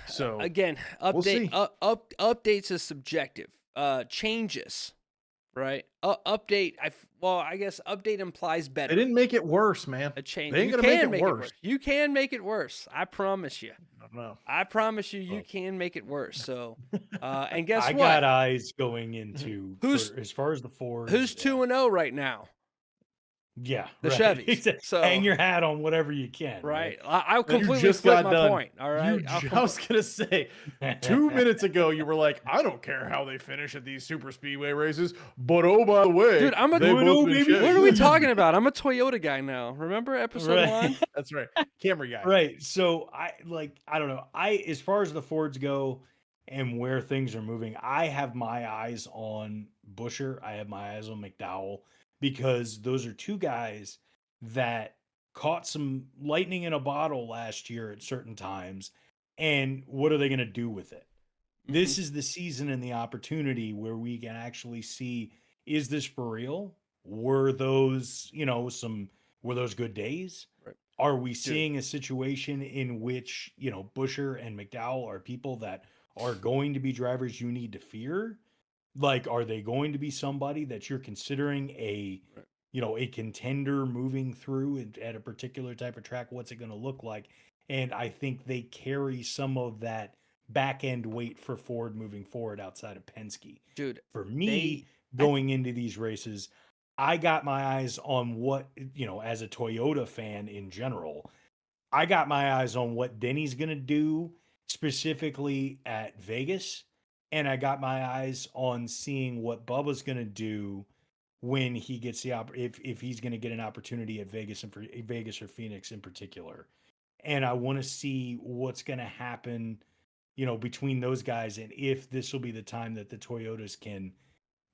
So again, updates is subjective. Changes, right? Update. I guess update implies better. They didn't make it worse, man. A change. They ain't gonna make it worse. You can make it worse. I promise you. No. I promise you, you can make it worse. So, and guess I what? got eyes going into as far as the Fords. Who's 2-0 right now? Yeah, the right. Chevys. So hang your hat on whatever you can. Right. I completely split my point. All right. I was gonna say 2 minutes ago you were like, I don't care how they finish at these super speedway races, but oh by the way, dude, I'm a baby. What are we talking about? I'm a Toyota guy now. Remember episode 1? That's right. Camry guy. Right. So I don't know. As far as the Fords go and where things are moving, I have my eyes on Buescher. I have my eyes on McDowell, because those are 2 guys that caught some lightning in a bottle last year at certain times. And what are they going to do with it? Mm-hmm. This is the season and the opportunity where we can actually see, is this for real? Were those, were those good days? Right. Are we seeing a situation in which, Buescher and McDowell are people that are going to be drivers you need to fear? Like, are they going to be somebody that you're considering a, a contender moving through at a particular type of track? What's it going to look like? And I think they carry some of that back end weight for Ford moving forward outside of Penske. Dude, For me, they going into these races, I got my eyes on what, as a Toyota fan in general, I got my eyes on what Denny's going to do specifically at Vegas. And I got my eyes on seeing what Bubba's going to do when he gets if he's going to get an opportunity at Vegas and for Vegas or Phoenix in particular. And I want to see what's going to happen, between those guys, and if this will be the time that the Toyotas can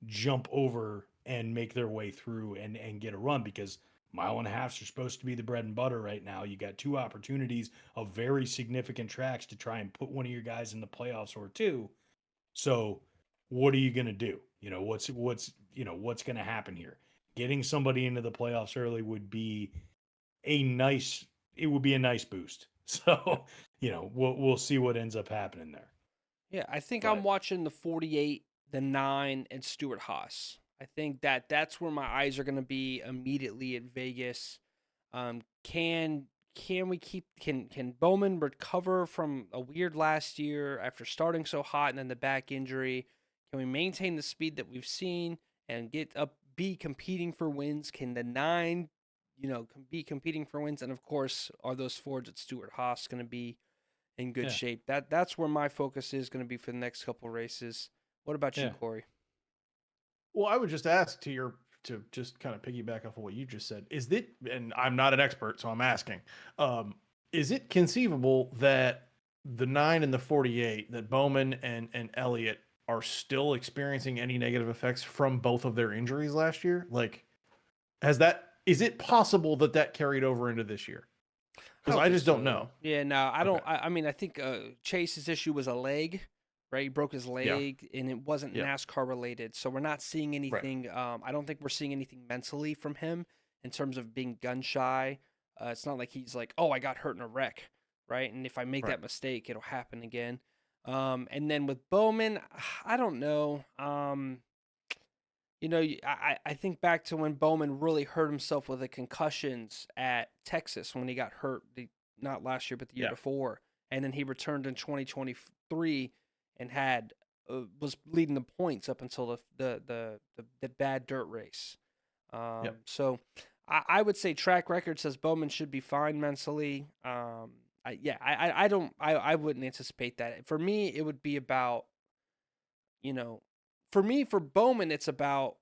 jump over and make their way through and get a run, because mile and a halfs are supposed to be the bread and butter right now. You got two opportunities of very significant tracks to try and put one of your guys in the playoffs or two. So what are you going to do? What's going to happen here? Getting somebody into the playoffs early would be a nice boost. So, we'll see what ends up happening there. Yeah, I think But- I'm watching the 48, the 9, and Stuart Haas. I think that's where my eyes are going to be immediately at Vegas. Can Bowman recover from a weird last year after starting so hot and then the back injury? Can we maintain the speed that we've seen and be competing for wins? Can the 9, be competing for wins? And of course, are those Fords at Stuart Haas going to be in good shape? That's where my focus is going to be for the next couple races. What about you, Corey? Well, I would just ask to just kind of piggyback off of what you just said. Is it, and I'm not an expert, so I'm asking, is it conceivable that the 9 and the 48, that Bowman and Elliott are still experiencing any negative effects from both of their injuries last year? Like, is it possible that carried over into this year? Because I just don't know. Yeah, no, I don't. I mean, I think Chase's issue was a leg, right? He broke his leg, and it wasn't NASCAR related. So we're not seeing anything. Right. I don't think we're seeing anything mentally from him in terms of being gun shy. It's not like he's like, oh, I got hurt in a wreck, right? And if I make that mistake, it'll happen again. And then with Bowman, I don't know. I think back to when Bowman really hurt himself with the concussions at Texas when he got hurt, not last year, but the year before. And then he returned in 2023 and was leading the points up until the bad dirt race. So I would say track record says Bowman should be fine mentally. I wouldn't anticipate that. For me, it would be about, for Bowman, it's about,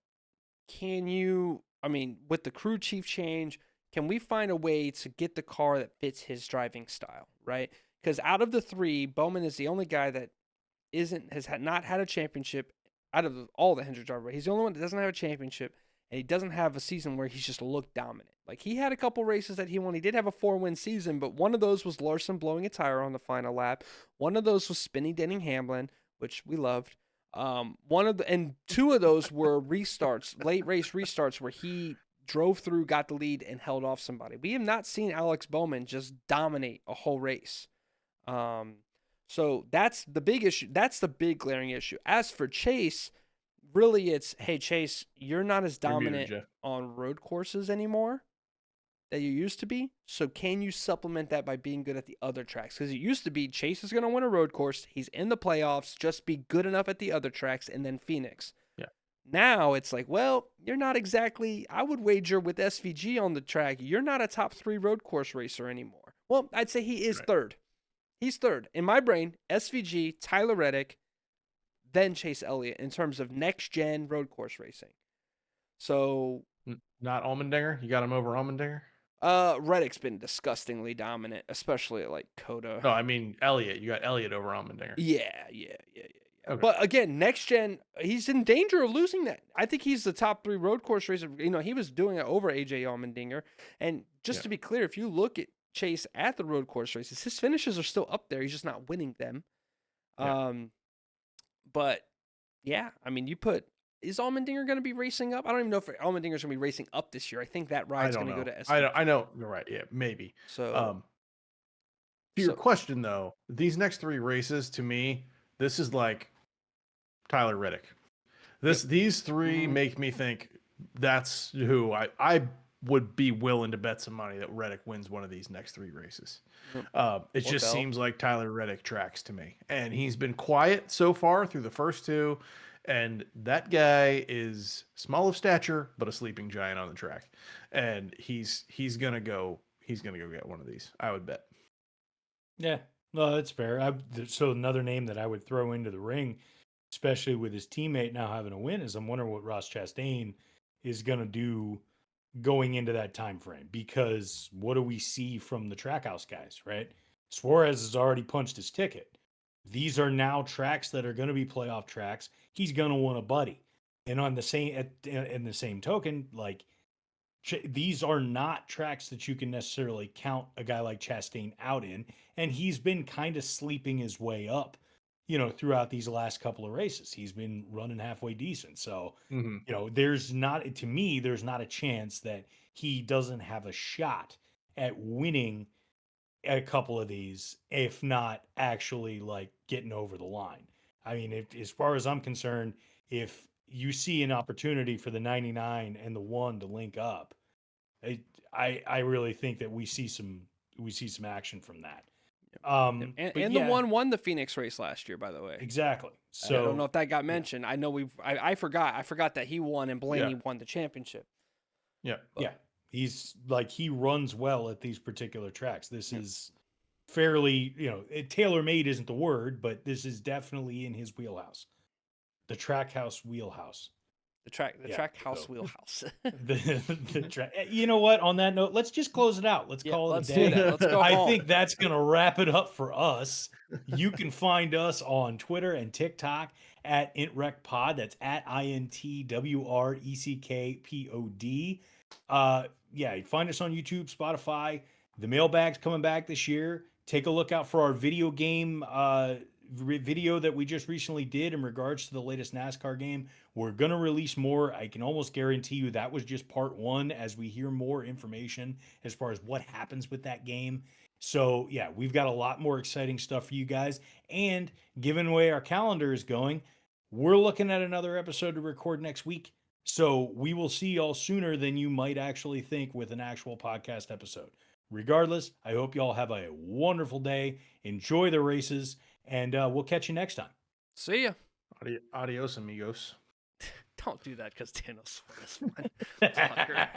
with the crew chief change, can we find a way to get the car that fits his driving style, right? Because out of the three, Bowman is the only guy that has not had a championship out of all the Hendrick drivers. He's the only one that doesn't have a championship, and he doesn't have a season where he's just looked dominant. Like, he had a couple races that he won. He did have a 4-win season, but one of those was Larson blowing a tire on the final lap. One of those was spinning Denning Hamlin, which we loved. Two of those were restarts, late race restarts, where he drove through, got the lead, and held off somebody. We have not seen Alex Bowman just dominate a whole race. So that's the big issue. That's the big glaring issue. As for Chase, really it's, hey, Chase, you're not as dominant on road courses anymore that you used to be. So can you supplement that by being good at the other tracks? Because it used to be Chase is going to win a road course. He's in the playoffs. Just be good enough at the other tracks, and then Phoenix. Yeah. Now it's like, well, you're not exactly, I would wager with SVG on the track, you're not a top 3 road course racer anymore. Well, I'd say he is third. He's third. In my brain, SVG, Tyler Reddick, then Chase Elliott in terms of next-gen road course racing. So. Not Allmendinger? You got him over Allmendinger? Reddick's been disgustingly dominant, especially at, like, Coda. No, I mean Elliott. You got Elliott over Allmendinger. Yeah. Okay. But again, next-gen, he's in danger of losing that. I think he's the top 3 road course racer. He was doing it over AJ Allmendinger. And just to be clear, if you look at Chase at the road course races, his finishes are still up there. He's just not winning them. Yeah. But yeah, I mean, is Allmendinger going to be racing up? I don't even know if Allmendinger's going to be racing up this year. I think that ride's going to go to SVG. I know you're right. Yeah, maybe. So, to your question though, these next 3 races to me, this is like Tyler Reddick. These three make me think that's who I would be willing to bet some money that Reddick wins one of these next 3 races. It Or just Bell. seems like Tyler Reddick tracks to me, and he's been quiet so far through the first 2. And that guy is small of stature, but a sleeping giant on the track. And he's gonna go get one of these, I would bet. Yeah, no, that's fair. So another name that I would throw into the ring, especially with his teammate now having a win, is I'm wondering what Ross Chastain is going to do going into that time frame. Because what do we see from the Trackhouse guys, right? Suarez has already punched his ticket. These are now tracks that are going to be playoff tracks. He's going to want a buddy. And on the same in the same token, like these are not tracks that you can necessarily count a guy like Chastain out in, and he's been kind of sleeping his way up, throughout these last couple of races. He's been running halfway decent. So, there's not a chance that he doesn't have a shot at winning a couple of these, if not actually like getting over the line. I mean, as far as I'm concerned, if you see an opportunity for the 99 and the 1 to link up, I really think that we see some action from that. And But the yeah, 1 won the Phoenix race last year, by the way. exactly. I So don't know if that got mentioned. I know I forgot that he won and Blaney Yeah. won the championship. Yeah. yeah, he's like, he runs well at these particular tracks. This is fairly, tailor-made isn't the word, but this is definitely in his wheelhouse. The Trackhouse wheelhouse. The track house so- wheelhouse. The track. You know what? On that note, let's just close it out. Let's call it let's a day. do that. Let's go I home. think that's going to wrap it up for us. You can find us on Twitter and TikTok at intwreckpod. That's at INTWRECKPOD. Find us on YouTube, Spotify. The mailbag's coming back this year. Take a look out for our video game video that we just recently did in regards to the latest NASCAR game. We're going to release more. I can almost guarantee you that was just part 1 as we hear more information as far as what happens with that game. So, yeah, we've got a lot more exciting stuff for you guys. And given the way our calendar is going, we're looking at another episode to record next week. So we will see y'all sooner than you might actually think with an actual podcast episode. Regardless, I hope y'all have a wonderful day. Enjoy the races, and we'll catch you next time. See ya. Adios, amigos. Don't do that because Daniel Suarez won. Fucker.